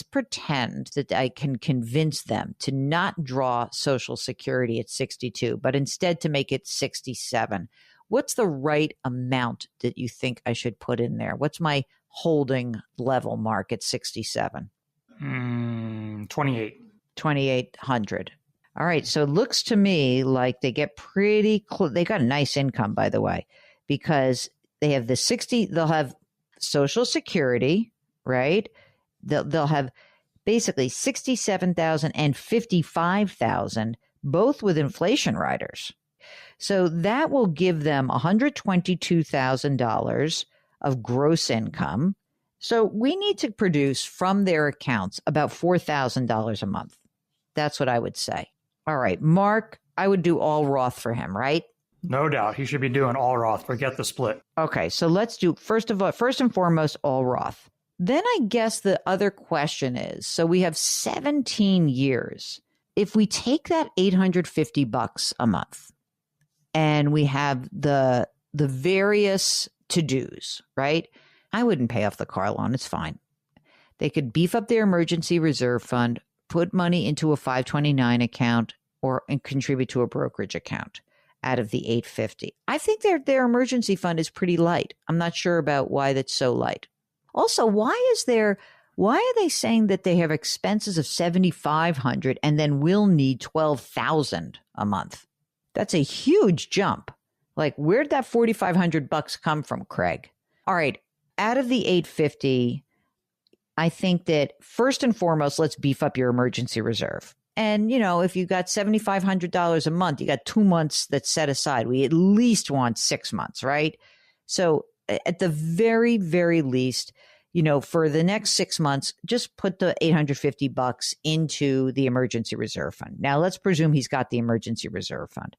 S2: pretend that I can convince them to not draw Social Security at 62, but instead to make it 67. What's the right amount that you think I should put in there? What's my holding level, Mark, at 67? 2,800. All right. So it looks to me like they get pretty close. They got a nice income, by the way, because they have they'll have Social Security, right? They'll have basically $67,000 and $55,000, both with inflation riders. So that will give them $122,000 of gross income. So we need to produce from their accounts about $4,000 a month. That's what I would say. All right, Mark, I would do all Roth for him, right?
S3: No doubt. He should be doing all Roth. Forget the split.
S2: Okay, so let's do, first and foremost, all Roth. Then I guess the other question is, so we have 17 years. If we take that $850 a month and we have the various to-dos, right? I wouldn't pay off the car loan. It's fine. They could beef up their emergency reserve fund, put money into a 529 account, and contribute to a brokerage account out of the $850. I think their emergency fund is pretty light. I'm not sure about why that's so light. Also, why are they saying that they have expenses of $7,500 and then will need $12,000 a month? That's a huge jump. Like, where'd that $4,500 come from, Craig? All right, out of the $850, I think that first and foremost, let's beef up your emergency reserve. And, if you got $7,500 a month, you got 2 months that's set aside. We at least want 6 months, right? So at the very, very least, for the next 6 months, just put the $850 into the emergency reserve fund. Now, let's presume he's got the emergency reserve fund.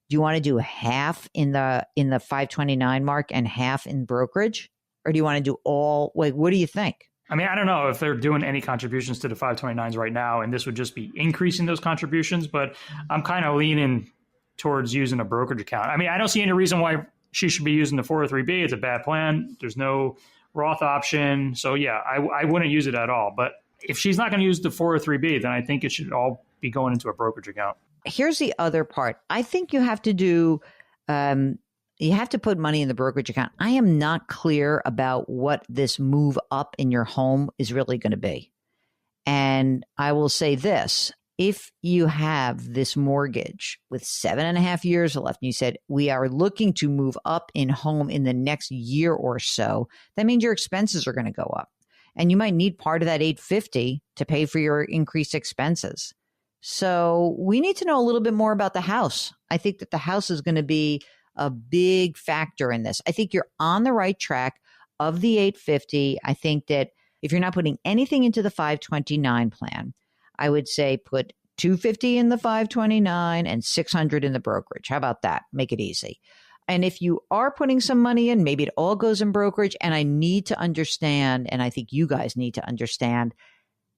S2: Do you want to do half in the 529, Mark, and half in brokerage? Or do you want to do all? Like, what do you think?
S3: I mean, I don't know if they're doing any contributions to the 529s right now, and this would just be increasing those contributions, but I'm kind of leaning towards using a brokerage account. I mean, I don't see any reason why she should be using the 403B. It's a bad plan. There's no Roth option. So yeah, I wouldn't use it at all. But if she's not going to use the 403B, then I think it should all be going into a brokerage account.
S2: Here's the other part. I think you have to do, you have to put money in the brokerage account. I am not clear about what this move up in your home is really going to be. And I will say this. If you have this mortgage with 7.5 years left, and you said, we are looking to move up in home in the next year or so, that means your expenses are going to go up. And you might need part of that $850 to pay for your increased expenses. So we need to know a little bit more about the house. I think that the house is going to be a big factor in this. I think you're on the right track of the 850. I think that if you're not putting anything into the 529 plan, I would say put 250 in the 529 and 600 in the brokerage. How about that? Make it easy. And if you are putting some money in, maybe it all goes in brokerage. And I need to understand, and I think you guys need to understand,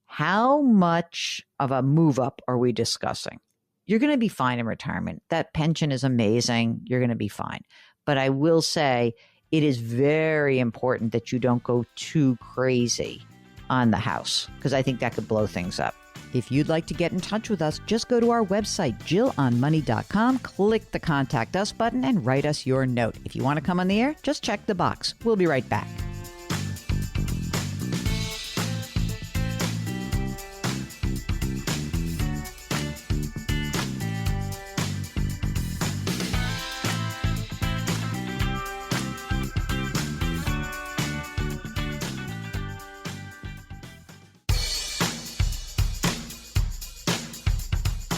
S2: how much of a move up are we discussing? You're going to be fine in retirement. That pension is amazing. You're going to be fine. But I will say it is very important that you don't go too crazy on the house, because I think that could blow things up. If you'd like to get in touch with us, just go to our website, JillOnMoney.com, click the Contact Us button, and write us your note. If you want to come on the air, just check the box. We'll be right back.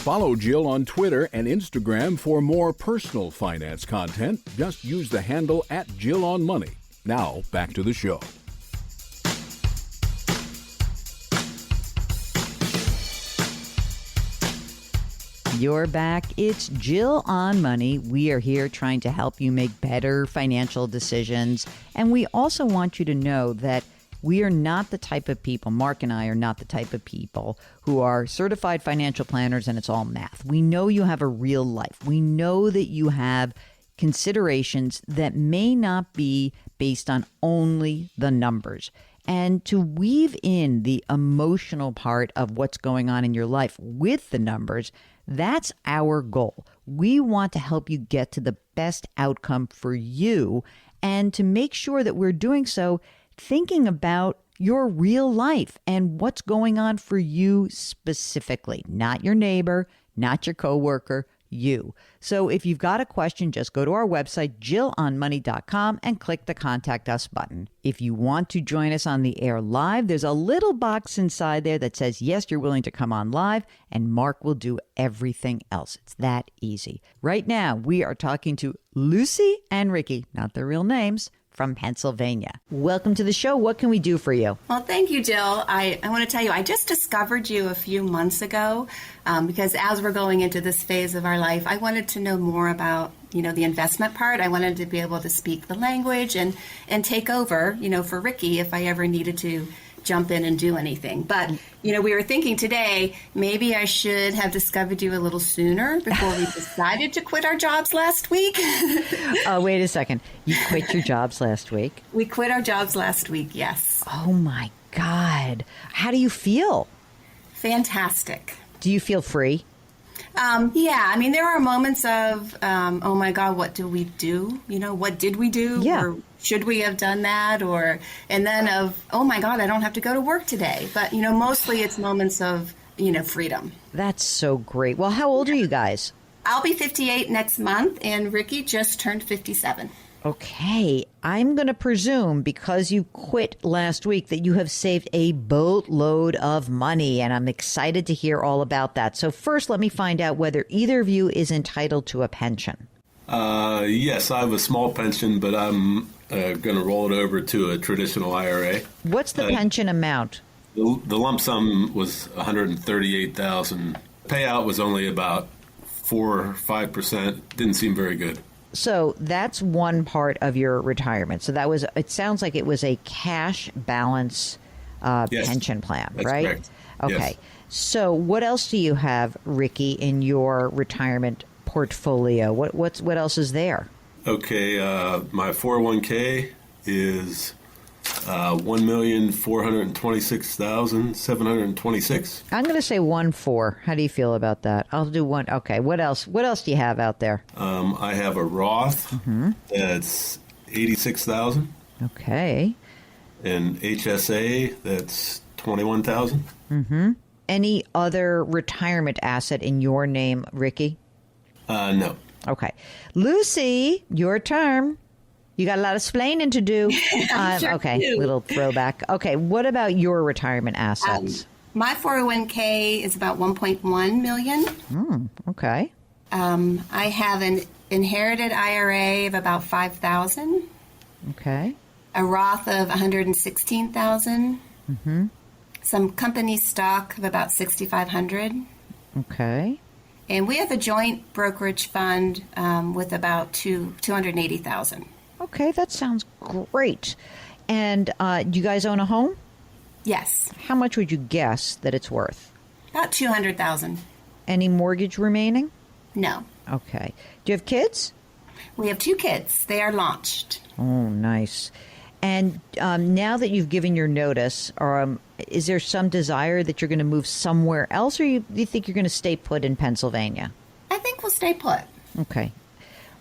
S1: Follow Jill on Twitter and Instagram for more personal finance content. Just use the handle @JillOnMoney. Now, back to the show.
S2: You're back. It's Jill on Money. We are here trying to help you make better financial decisions. And we also want you to know that we are not the type of people, Mark and I are not the type of people who are certified financial planners and it's all math. We know you have a real life. We know that you have considerations that may not be based on only the numbers. And to weave in the emotional part of what's going on in your life with the numbers, that's our goal. We want to help you get to the best outcome for you, and to make sure that we're doing so thinking about your real life and what's going on for you specifically, not your neighbor, not your coworker, you. So if you've got a question, just go to our website, JillOnMoney.com, and click the Contact Us button. If you want to join us on the air live, there's a little box inside there that says, yes, you're willing to come on live, and Mark will do everything else. It's that easy. Right now, we are talking to Lucy and Ricky, not their real names, from Pennsylvania. Welcome to the show. What can we do for you?
S6: Well, thank you, Jill. I want to tell you, I just discovered you a few months ago because as we're going into this phase of our life, I wanted to know more about, the investment part. I wanted to be able to speak the language and take over, for Ricky if I ever needed to jump in and do anything. But, we were thinking today, maybe I should have discovered you a little sooner before we decided to quit our jobs last week.
S2: Oh, wait a second. You quit your jobs last week?
S6: We quit our jobs last week, yes.
S2: Oh, my God. How do you feel?
S6: Fantastic.
S2: Do you feel free?
S6: Yeah, there are moments of, oh my God, what do we do? What did we do?
S2: Yeah.
S6: Or should we have done that? And then of, oh my God, I don't have to go to work today. But, mostly it's moments of, freedom.
S2: That's so great. Well, how old are you guys?
S6: I'll be 58 next month, and Ricky just turned 57.
S2: Okay, I'm going to presume because you quit last week that you have saved a boatload of money, and I'm excited to hear all about that. So first, let me find out whether either of you is entitled to a pension.
S7: Yes, I have a small pension, but I'm going to roll it over to a traditional IRA.
S2: What's the pension amount?
S7: The lump sum was $138,000. Payout was only about 4 or 5%. Didn't seem very good.
S2: So that's one part of your retirement. So it sounds like it was a cash balance
S7: Yes,
S2: pension plan,
S7: that's
S2: right?
S7: correct.
S2: Okay.
S7: Yes.
S2: So what else do you have, Ricky, in your retirement portfolio? What else is there?
S7: Okay, my 401k is $1,426,726.
S2: I'm going to say 1.4. How do you feel about that? I'll do one. Okay. What else? What else do you have out there?
S7: I have a Roth that's $86,000,
S2: Okay.
S7: and HSA that's $21,000.
S2: Any other retirement asset in your name, Ricky?
S7: No.
S2: Okay. Lucy, your turn. You got a lot of splaining to do.
S6: Sure
S2: okay,
S6: do.
S2: little throwback. Okay, what about your retirement assets?
S6: My 401k is about 1.1 million.
S2: Okay.
S6: I have an inherited IRA of about 5,000.
S2: Okay.
S6: A Roth of 116,000. Some company stock of about 6,500.
S2: Okay.
S6: And we have a joint brokerage fund with about 280,000.
S2: Okay, that sounds great. And do you guys own a home?
S6: Yes,
S2: How much would you guess that it's worth?
S6: about 200,000.
S2: Any mortgage remaining?
S6: No,
S2: Okay. Do you have kids?
S6: we have 2 kids. They are launched.
S2: Oh, nice. And now that you've given your notice, is there some desire that you're going to move somewhere else, or do you think you're going to stay put in Pennsylvania?
S6: I think we'll stay put.
S2: Okay.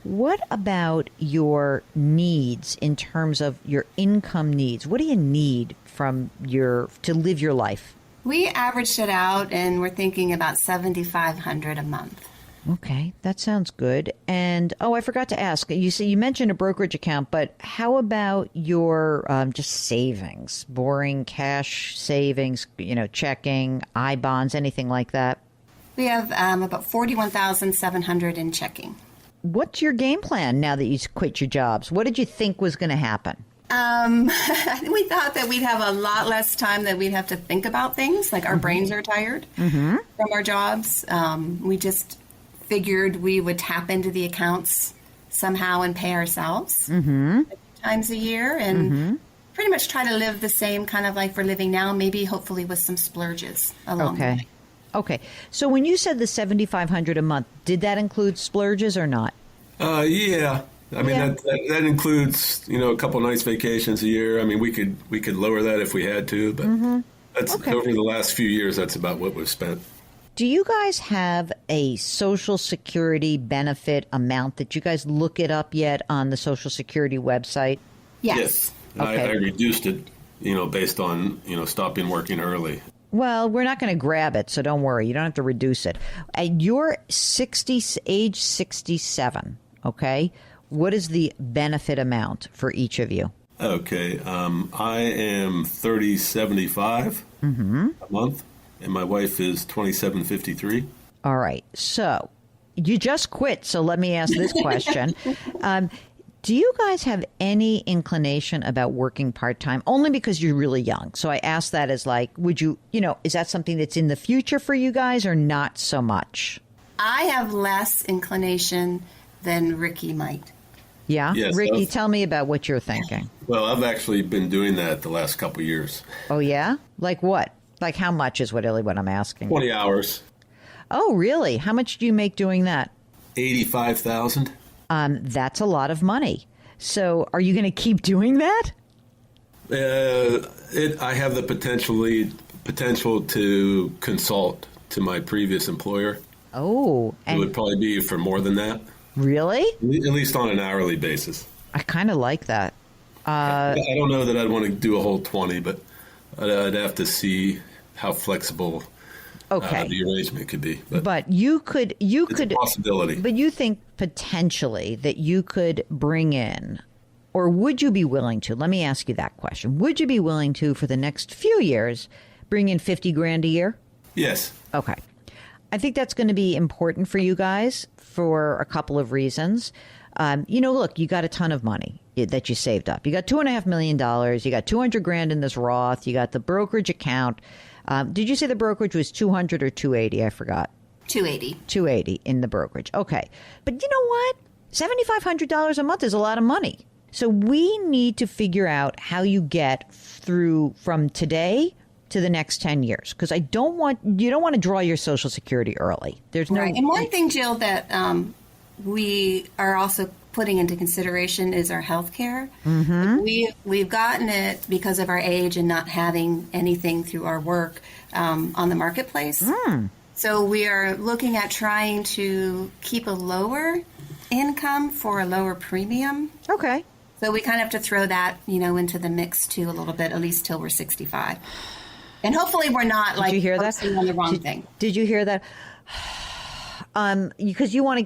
S2: What about your needs in terms of your income needs? What do you need from to live your life?
S6: We averaged it out, and we're thinking about $7,500 a month.
S2: Okay, that sounds good. And I forgot to ask. You mentioned a brokerage account, but how about your just savings, boring cash savings? Checking, I-bonds, anything like that.
S6: We have about $41,700 in checking.
S2: What's your game plan now that you quit your jobs? What did you think was going to happen?
S6: We thought that we'd have a lot less time, that we'd have to think about things, like our brains are tired from our jobs. We just figured we would tap into the accounts somehow and pay ourselves times a year, and pretty much try to live the same kind of life we're living now, maybe hopefully with some splurges along the way.
S2: Okay. So when you said the $7,500 a month, did that include splurges or not?
S7: Yeah. I mean, that includes, a couple nice vacations a year. I mean, we could lower that if we had to, but that's over the last few years, that's about what we've spent.
S2: Do you guys have a Social Security benefit amount that you guys look it up yet on the Social Security website?
S6: Yes.
S7: I reduced it, based on, stopping working early.
S2: Well, we're not going to grab it, so don't worry. You don't have to reduce it. You're age 67, okay? What is the benefit amount for each of you?
S7: Okay. I am $30.75 a month, and my wife is $27.53.
S2: All right. So you just quit, so let me ask this question. Do you guys have any inclination about working part-time? Only because you're really young. So I ask that as would you, is that something that's in the future for you guys or not so much?
S6: I have less inclination than Ricky might.
S2: Yeah?
S7: Yes,
S2: Ricky, tell me about what you're thinking.
S7: Well, I've actually been doing that the last couple of years.
S2: Oh, yeah? Like what? Like how much is what I'm asking?
S7: 20 hours.
S2: Oh, really? How much do you make doing that?
S7: $85,000.
S2: That's a lot of money. So are you going to keep doing that?
S7: I have the potential to consult to my previous employer.
S2: Oh.
S7: It would probably be for more than that.
S2: Really?
S7: At least on an hourly basis.
S2: I kind of like that.
S7: I don't know that I'd want to do a whole 20, but I'd have to see how flexible the arrangement could be.
S2: But you could
S7: it's a possibility.
S2: But you think potentially that you could bring in, or would you be willing to? Let me ask you that question. Would you be willing to, for the next few years, bring in $50,000 a year?
S7: Yes.
S2: Okay. I think that's going to be important for you guys for a couple of reasons. Look, you got a ton of money that you saved up. You got $2.5 million. You got $200,000 in this Roth. You got the brokerage account. Did you say the brokerage was 200 or 280? I forgot.
S6: 280.
S2: 280 in the brokerage. Okay. But you know what? $7,500 a month is a lot of money. So we need to figure out how you get through from today to the next 10 years. Because you don't want to draw your Social Security early. There's no.
S6: Right. And one thing, Jill, that we are also putting into consideration is our health care. We've gotten it because of our age and not having anything through our work on the marketplace. So we are looking at trying to keep a lower income for a lower premium.
S2: Okay.
S6: So we kind of have to throw that, into the mix too a little bit, at least till we're 65. And hopefully we're not
S2: Did you hear that?
S6: on the wrong thing.
S2: Did you hear that? Because you want to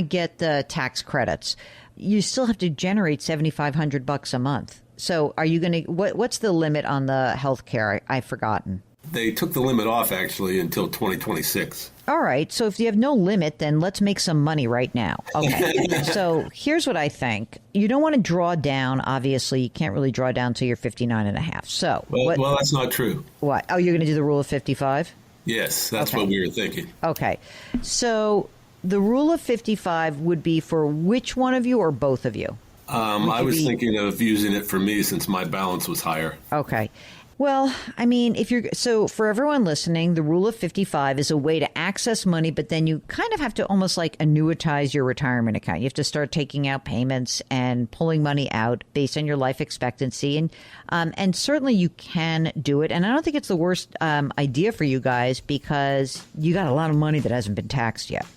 S2: get the tax credits, you still have to generate $7,500 a month. So are you going to? What's the limit on the health care? I've forgotten.
S7: They took the limit off, actually, until 2026.
S2: All right. So if you have no limit, then let's make some money right now. Okay. So here's what I think. You don't want to draw down. Obviously, you can't really draw down till you're 59 and a half. So
S7: well, that's not true.
S2: What? Oh, you're going to do the rule of 55?
S7: Yes, that's what we were thinking.
S2: Okay. So the rule of 55 would be for which one of you or both of you?
S7: I was thinking of using it for me since my balance was higher.
S2: Okay. Well, I mean, so for everyone listening, the rule of 55 is a way to access money, but then you kind of have to almost like annuitize your retirement account. You have to start taking out payments and pulling money out based on your life expectancy. And certainly you can do it. And I don't think it's the worst idea for you guys because you got a lot of money that hasn't been taxed yet.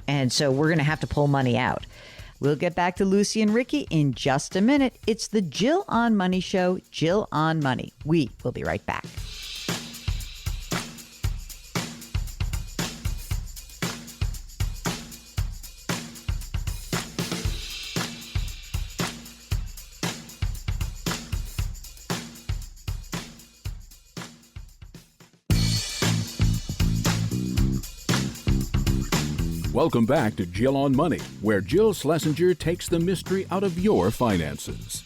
S2: And so we're going to have to pull money out. We'll get back to Lucy and Ricky in just a minute. It's the Jill on Money Show, Jill on Money. We will be right back.
S1: Welcome back to Jill on Money, where Jill Schlesinger takes the mystery out of your finances.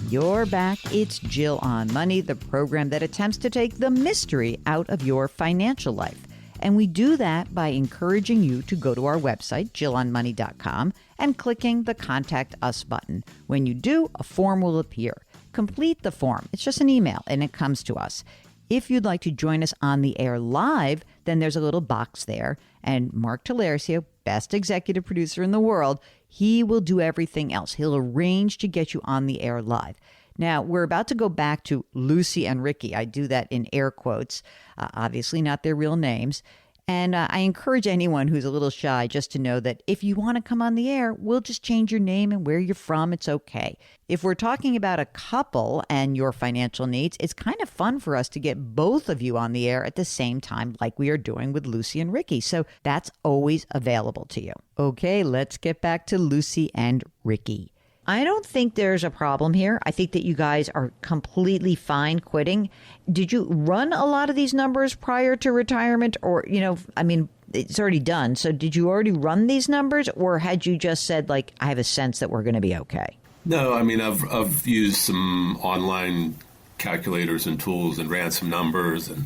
S2: You're back. It's Jill on Money, the program that attempts to take the mystery out of your financial life. And we do that by encouraging you to go to our website, jillonmoney.com, and clicking the Contact Us button. When you do, a form will appear. Complete the form. It's just an email, and it comes to us. If you'd like to join us on the air live, then there's a little box there. And Mark Talercio, best executive producer in the world, he will do everything else. He'll arrange to get you on the air live. Now, we're about to go back to Lucy and Ricky. I do that in air quotes, obviously not their real names. And I encourage anyone who's a little shy just to know that if you want to come on the air, we'll just change your name and where you're from. It's okay. If we're talking about a couple and your financial needs, it's kind of fun for us to get both of you on the air at the same time, like we are doing with Lucy and Ricky. So that's always available to you. Okay, let's get back to Lucy and Ricky. I don't think there's a problem here. I think that you guys are completely fine quitting. Did you run a lot of these numbers prior to retirement? Or, it's already done. So did you already run these numbers? Or had you just said, like, I have a sense that we're going to be okay?
S7: No, I've used some online calculators and tools and ran some numbers and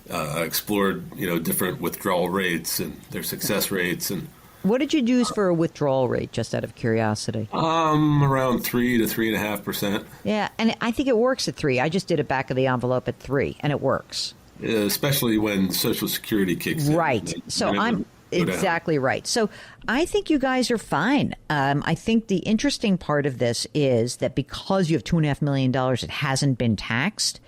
S7: explored, different withdrawal rates and their success rates. And
S2: what did you use for a withdrawal rate, just out of curiosity?
S7: Around 3 to 3.5%.
S2: Yeah, and I think it works at 3. I just did it back of the envelope at 3, and it works.
S7: Especially when Social Security kicks in.
S2: Right. So I'm exactly right. So I think you guys are fine. I think the interesting part of this is that because you have $2.5 million that hasn't been taxed,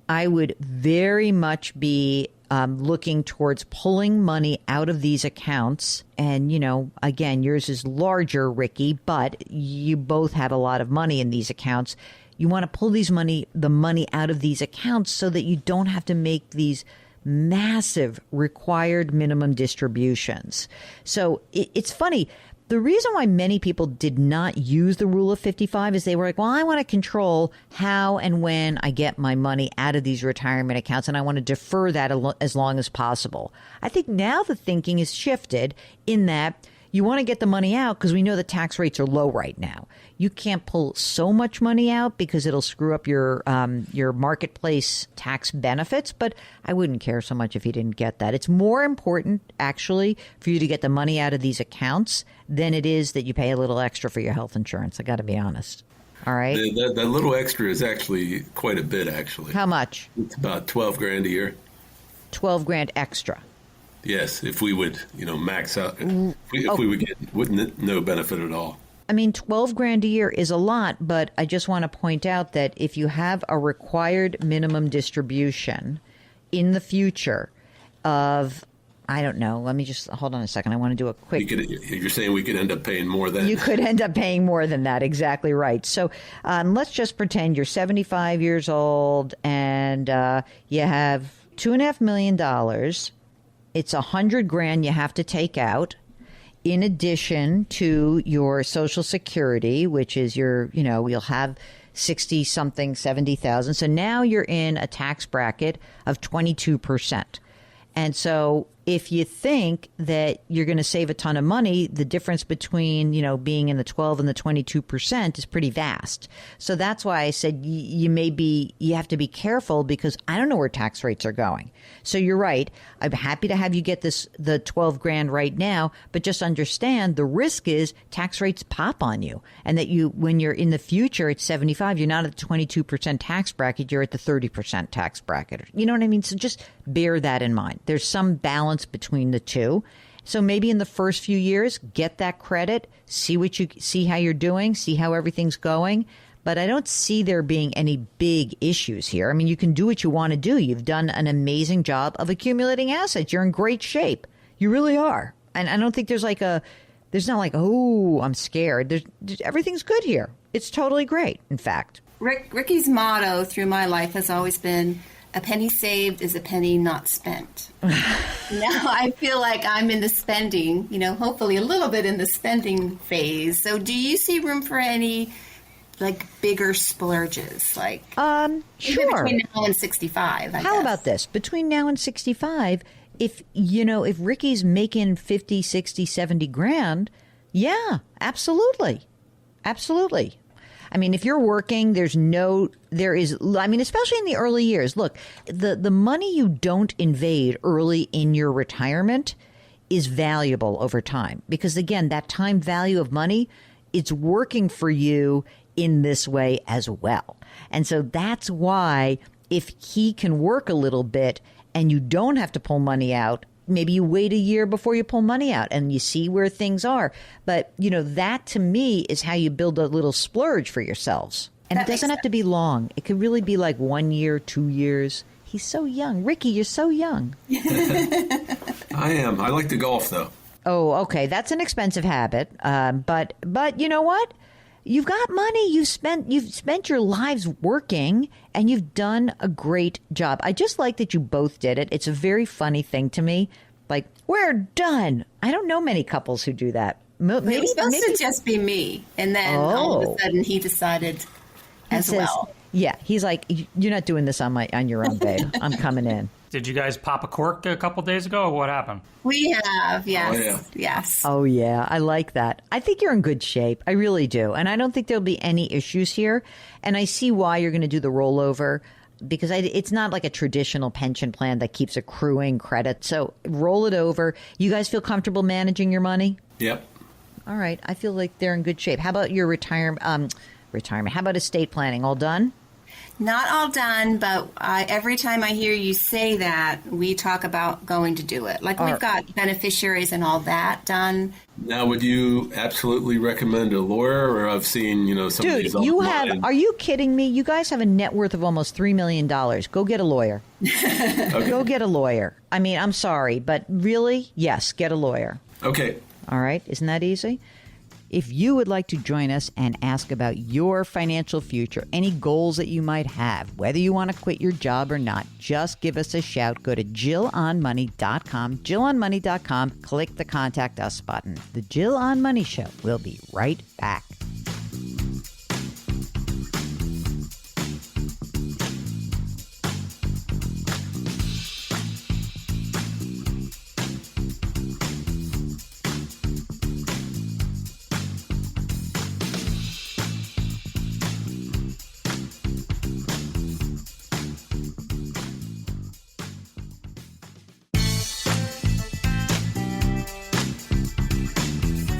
S2: I would very much be looking towards pulling money out of these accounts. And, again, yours is larger, Ricky, but you both have a lot of money in these accounts. You want to pull the money out of these accounts so that you don't have to make these massive required minimum distributions. So it's funny. The reason why many people did not use the rule of 55 is they were like, well, I want to control how and when I get my money out of these retirement accounts, and I want to defer that as long as possible. I think now the thinking is shifted in that you want to get the money out because we know the tax rates are low right now. You can't pull so much money out because it'll screw up your marketplace tax benefits, but I wouldn't care so much if you didn't get that. It's more important, actually, for you to get the money out of these accounts than it is that you pay a little extra for your health insurance. I got to be honest. All right?
S7: That little extra is actually quite a bit, actually.
S2: How much?
S7: It's about $12,000 a year.
S2: $12,000 extra.
S7: Yes, if we would, max out, if we would get no benefit at all.
S2: I mean, $12,000 a year is a lot, but I just want to point out that if you have a required minimum distribution in the future of, I don't know, let me just hold on a second. I want to do a quick.
S7: You're saying we could end up paying more than?
S2: You could end up paying more than that. Exactly right. So let's just pretend you're 75 years old and you have $2.5 million. It's $100,000 you have to take out, in addition to your Social Security, which is you'll have 60 something, 70,000. So now you're in a tax bracket of 22%. And so if you think that you're going to save a ton of money, the difference between, being in the 12 and the 22% is pretty vast. So that's why I said you have to be careful, because I don't know where tax rates are going. So you're right. I'm happy to have you get the $12,000 right now, but just understand the risk is tax rates pop on you, and that when you're in the future at 75, you're not at the 22% tax bracket, you're at the 30% tax bracket. You know what I mean? So just bear that in mind. There's some balance between the two. So maybe in the first few years, get that credit, see how you're doing, see how everything's going. But I don't see there being any big issues here. I mean, you can do what you want to do. You've done an amazing job of accumulating assets. You're in great shape. You really are. And I don't think there's not like, oh, I'm scared. Everything's good here. It's totally great, in fact.
S6: Ricky's motto through my life has always been, a penny saved is a penny not spent. Now I feel like I'm in the spending, hopefully a little bit in the spending phase. So do you see room for any bigger splurges?
S2: Sure.
S6: Between now and 65, I
S2: How
S6: guess.
S2: about this? Between now and 65, if Ricky's making 50, 60, 70 grand, yeah, absolutely. Absolutely. I mean, if you're working, especially in the early years, look, the money you don't invade early in your retirement is valuable over time, because again, that time value of money, it's working for you in this way as well. And so that's why if he can work a little bit and you don't have to pull money out, maybe you wait a year before you pull money out and you see where things are. But, that to me is how you build a little splurge for yourselves. And it doesn't have to be long. It could really be like 1 year, 2 years. He's so young. Ricky, you're so young.
S7: I am. I like to golf, though.
S2: Oh, okay. That's an expensive habit. But you know what? You've got money. You've spent your lives working, and you've done a great job. I just like that you both did it. It's a very funny thing to me. Like, we're done. I don't know many couples who do that. Maybe
S6: it was supposed to just be me, and then all of a sudden he decided as well.
S2: Yeah, he's like, you're not doing this on your own, babe. I'm coming in.
S3: Did you guys pop a cork a couple days ago, or what happened?
S6: We have, yes.
S7: Oh, yeah.
S6: Yes.
S2: Oh, yeah. I like that. I think you're in good shape. I really do. And I don't think there'll be any issues here. And I see why you're going to do the rollover, because it's not like a traditional pension plan that keeps accruing credit. So roll it over. You guys feel comfortable managing your money?
S7: Yep.
S2: All right. I feel like they're in good shape. How about your retirement? How about estate planning? All done?
S6: Not all done, but every time I hear you say that, we talk about going to do it. We've got beneficiaries and all that done.
S7: Now, would you absolutely recommend a lawyer? Or I've seen, some of these online.
S2: Are you kidding me? You guys have a net worth of almost $3 million. Go get a lawyer.
S7: Okay.
S2: Go get a lawyer. I mean, I'm sorry, but really, yes, get a lawyer.
S7: Okay.
S2: All right. Isn't that easy? If you would like to join us and ask about your financial future, any goals that you might have, whether you want to quit your job or not, just give us a shout. Go to JillOnMoney.com, JillOnMoney.com, click the Contact Us button. The Jill on Money Show will be right back.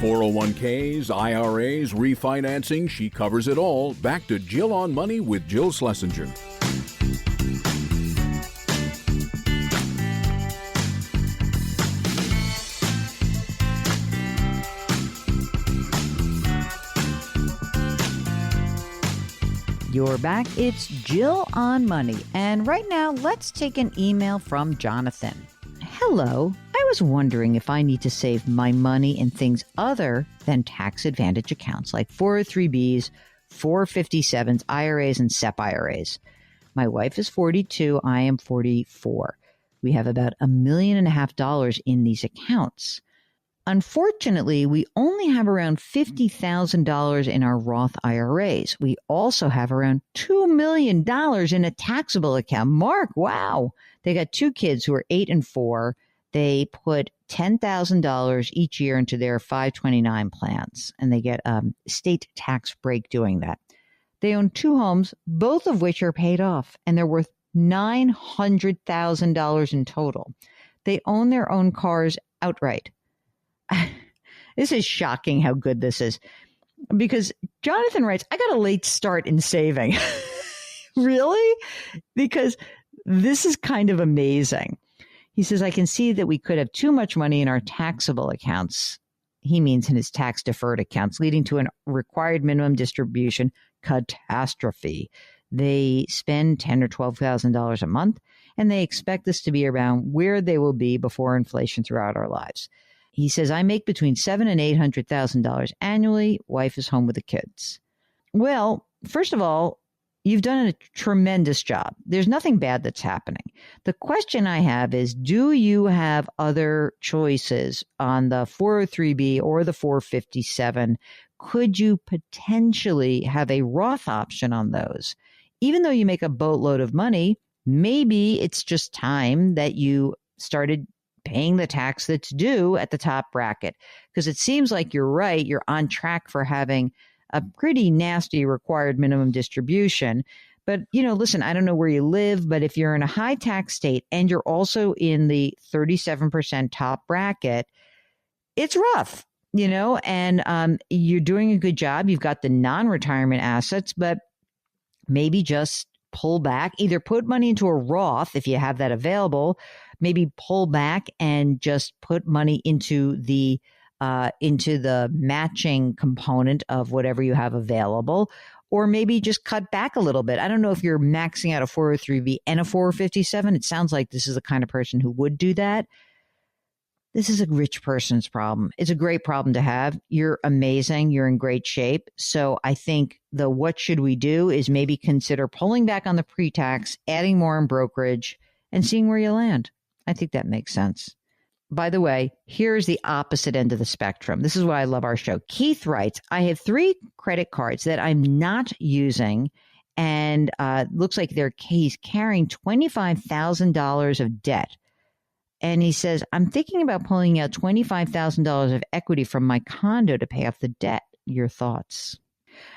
S1: .401ks, IRAs, refinancing, she covers it all. Back to Jill on Money with Jill Schlesinger.
S2: You're back. It's Jill on Money. And right now, let's take an email from Jonathan. Hello. I was wondering if I need to save my money in things other than tax advantage accounts like 403Bs, 457s, IRAs, and SEP IRAs. My wife is 42. I am 44. We have about $1.5 million in these accounts. Unfortunately, we only have around $50,000 in our Roth IRAs. We also have around $2 million in a taxable account. Mark, wow. They got 2 kids who are 8 and 4. They put $10,000 each year into their 529 plans, and they get a state tax break doing that. They own 2 homes, both of which are paid off, and they're worth $900,000 in total. They own their own cars outright. This is shocking how good this is, because Jonathan writes, I got a late start in saving. Really? Because this is kind of amazing. He says, I can see that we could have too much money in our taxable accounts. He means in his tax deferred accounts, leading to a required minimum distribution catastrophe. They spend $10,000 or $12,000 a month, and they expect this to be around where they will be before inflation throughout our lives. He says, I make between $700,000 and $800,000 annually. Wife is home with the kids. Well, first of all, you've done a tremendous job. There's nothing bad that's happening. The question I have is, do you have other choices on the 403B or the 457? Could you potentially have a Roth option on those? Even though you make a boatload of money, maybe it's just time that you started paying the tax that's due at the top bracket, because it seems like you're right. You're on track for having a pretty nasty required minimum distribution. But, listen, I don't know where you live, but if you're in a high tax state and you're also in the 37% top bracket, it's rough, and you're doing a good job. You've got the non-retirement assets, but maybe just pull back, either put money into a Roth if you have that available, maybe pull back and just put money into the matching component of whatever you have available, or maybe just cut back a little bit. I don't know if you're maxing out a 403B and a 457. It sounds like this is the kind of person who would do that. This is a rich person's problem. It's a great problem to have. You're amazing. You're in great shape. So I think the what should we do is maybe consider pulling back on the pre-tax, adding more in brokerage, and seeing where you land. I think that makes sense. By the way, here's the opposite end of the spectrum. This is why I love our show. Keith writes, I have 3 credit cards that I'm not using, and looks like he's carrying $25,000 of debt. And he says, I'm thinking about pulling out $25,000 of equity from my condo to pay off the debt. Your thoughts?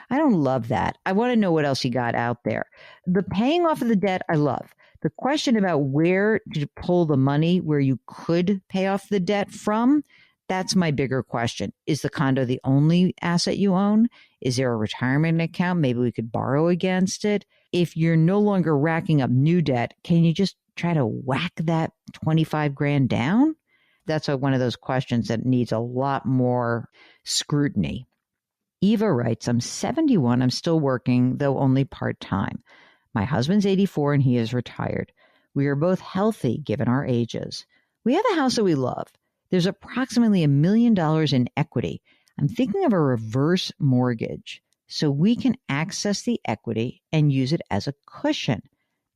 S2: I don't love that. I want to know what else you got out there. The paying off of the debt, I love. The question about where to pull the money where you could pay off the debt from, that's my bigger question. Is the condo the only asset you own? Is there a retirement account? Maybe we could borrow against it. If you're no longer racking up new debt, can you just try to whack that 25 grand down? That's one of those questions that needs a lot more scrutiny. Eva writes, I'm 71. I'm still working, though only part-time. My husband's 84 and he is retired. We are both healthy given our ages. We have a house that we love. There's approximately $1 million in equity. I'm thinking of a reverse mortgage so we can access the equity and use it as a cushion.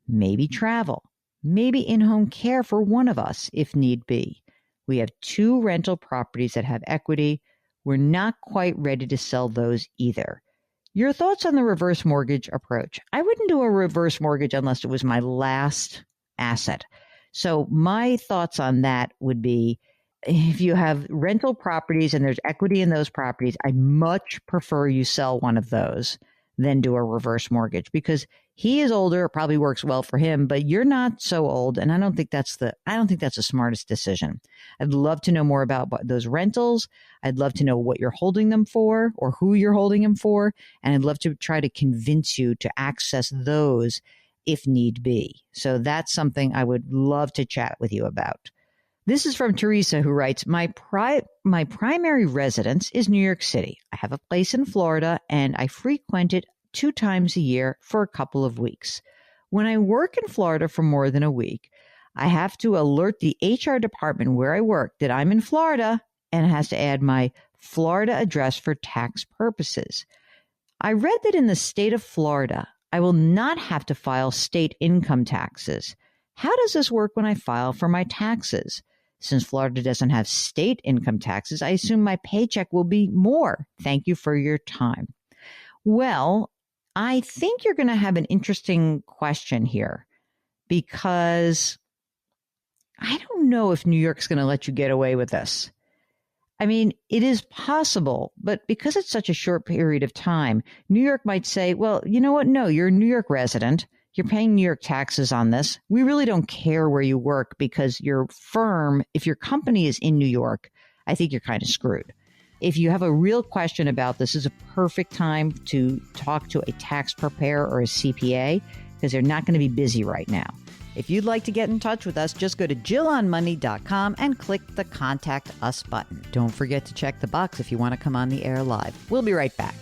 S2: Maybe travel, maybe in-home care for one of us if need be. We have 2 rental properties that have equity. We're not quite ready to sell those either. Your thoughts on the reverse mortgage approach? I wouldn't do a reverse mortgage unless it was my last asset. So my thoughts on that would be, if you have rental properties and there's equity in those properties, I'd much prefer you sell one of those than do a reverse mortgage, because he is older. It probably works well for him, but you're not so old. And I don't think that's the smartest decision. I'd love to know more about those rentals. I'd love to know what you're holding them for or who you're holding them for. And I'd love to try to convince you to access those if need be. So that's something I would love to chat with you about. This is from Teresa, who writes, my primary residence is New York City. I have a place in Florida and I frequent it 2 times a year for a couple of weeks. When I work in Florida for more than a week, I have to alert the HR department where I work that I'm in Florida, and it has to add my Florida address for tax purposes. I read that in the state of Florida, I will not have to file state income taxes. How does this work when I file for my taxes? Since Florida doesn't have state income taxes, I assume my paycheck will be more. Thank you for your time. Well, I think you're going to have an interesting question here because I don't know if New York's going to let you get away with this. I mean, it is possible, but because it's such a short period of time, New York might say, well, you know what? No, you're a New York resident. You're paying New York taxes on this. We really don't care where you work because your firm, if your company is in New York, I think you're kind of screwed. If you have a real question about this, is a perfect time to talk to a tax preparer or a CPA because they're not going to be busy right now. If you'd like to get in touch with us, just go to JillOnMoney.com and click the Contact Us button. Don't forget to check the box if you want to come on the air live. We'll be right back.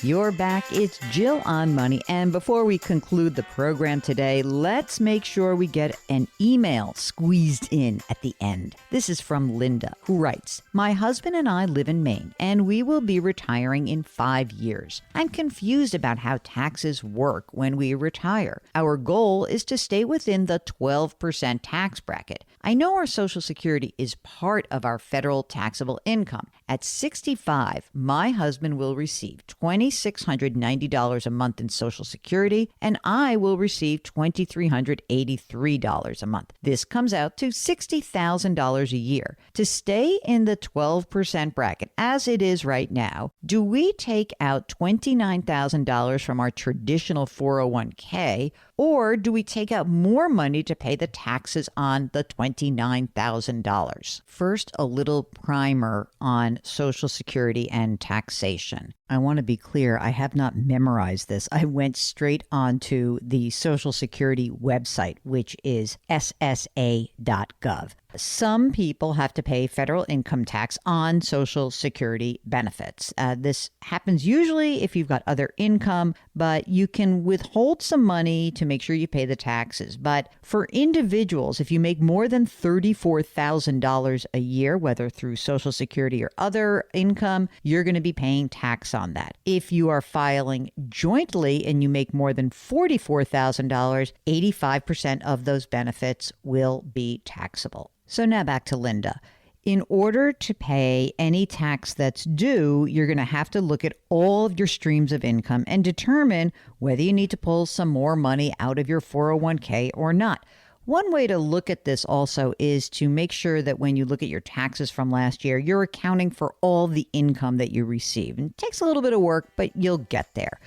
S2: You're back. It's Jill on Money. And before we conclude the program today, let's make sure we get an email squeezed in at the end. This is from Linda, who writes, my husband and I live in Maine, and we will be retiring in 5 years. I'm confused about how taxes work when we retire. Our goal is to stay within the 12% tax bracket. I know our Social Security is part of our federal taxable income. At 65, my husband will receive $2,690 a month in Social Security, and I will receive $2,383 a month. This comes out to $60,000 a year. To stay in the 12% bracket, as it is right now, do we take out $29,000 from our traditional 401k, or do we take out more money to pay the taxes on the $29,000? First, a little primer on Social Security and taxation. I want to be clear, I have not memorized this. I went straight onto the Social Security website, which is ssa.gov. Some people have to pay federal income tax on Social Security benefits. This happens usually if you've got other income, but you can withhold some money to make sure you pay the taxes. But for individuals, if you make more than $34,000 a year, whether through Social Security or other income, you're going to be paying tax on that. If you are filing jointly and you make more than $44,000, 85% of those benefits will be taxable. So now back to Linda. In order to pay any tax that's due, you're going to have to look at all of your streams of income and determine whether you need to pull some more money out of your 401k or not. One way to look at this also is to make sure that when you look at your taxes from last year, you're accounting for all the income that you receive. And it takes a little bit of work, but you'll get there.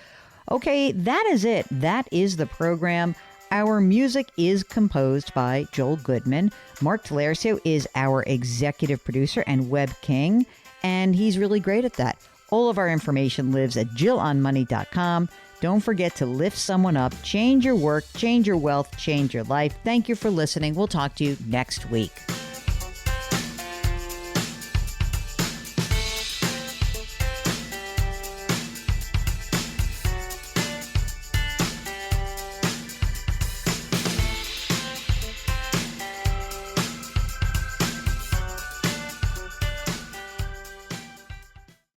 S2: Okay, that is it. That is the program. Our music is composed by Joel Goodman. Mark Talercio is our executive producer and web king, and he's really great at that. All of our information lives at JillOnMoney.com. Don't forget to lift someone up, change your work, change your wealth, change your life. Thank you for listening. We'll talk to you next week.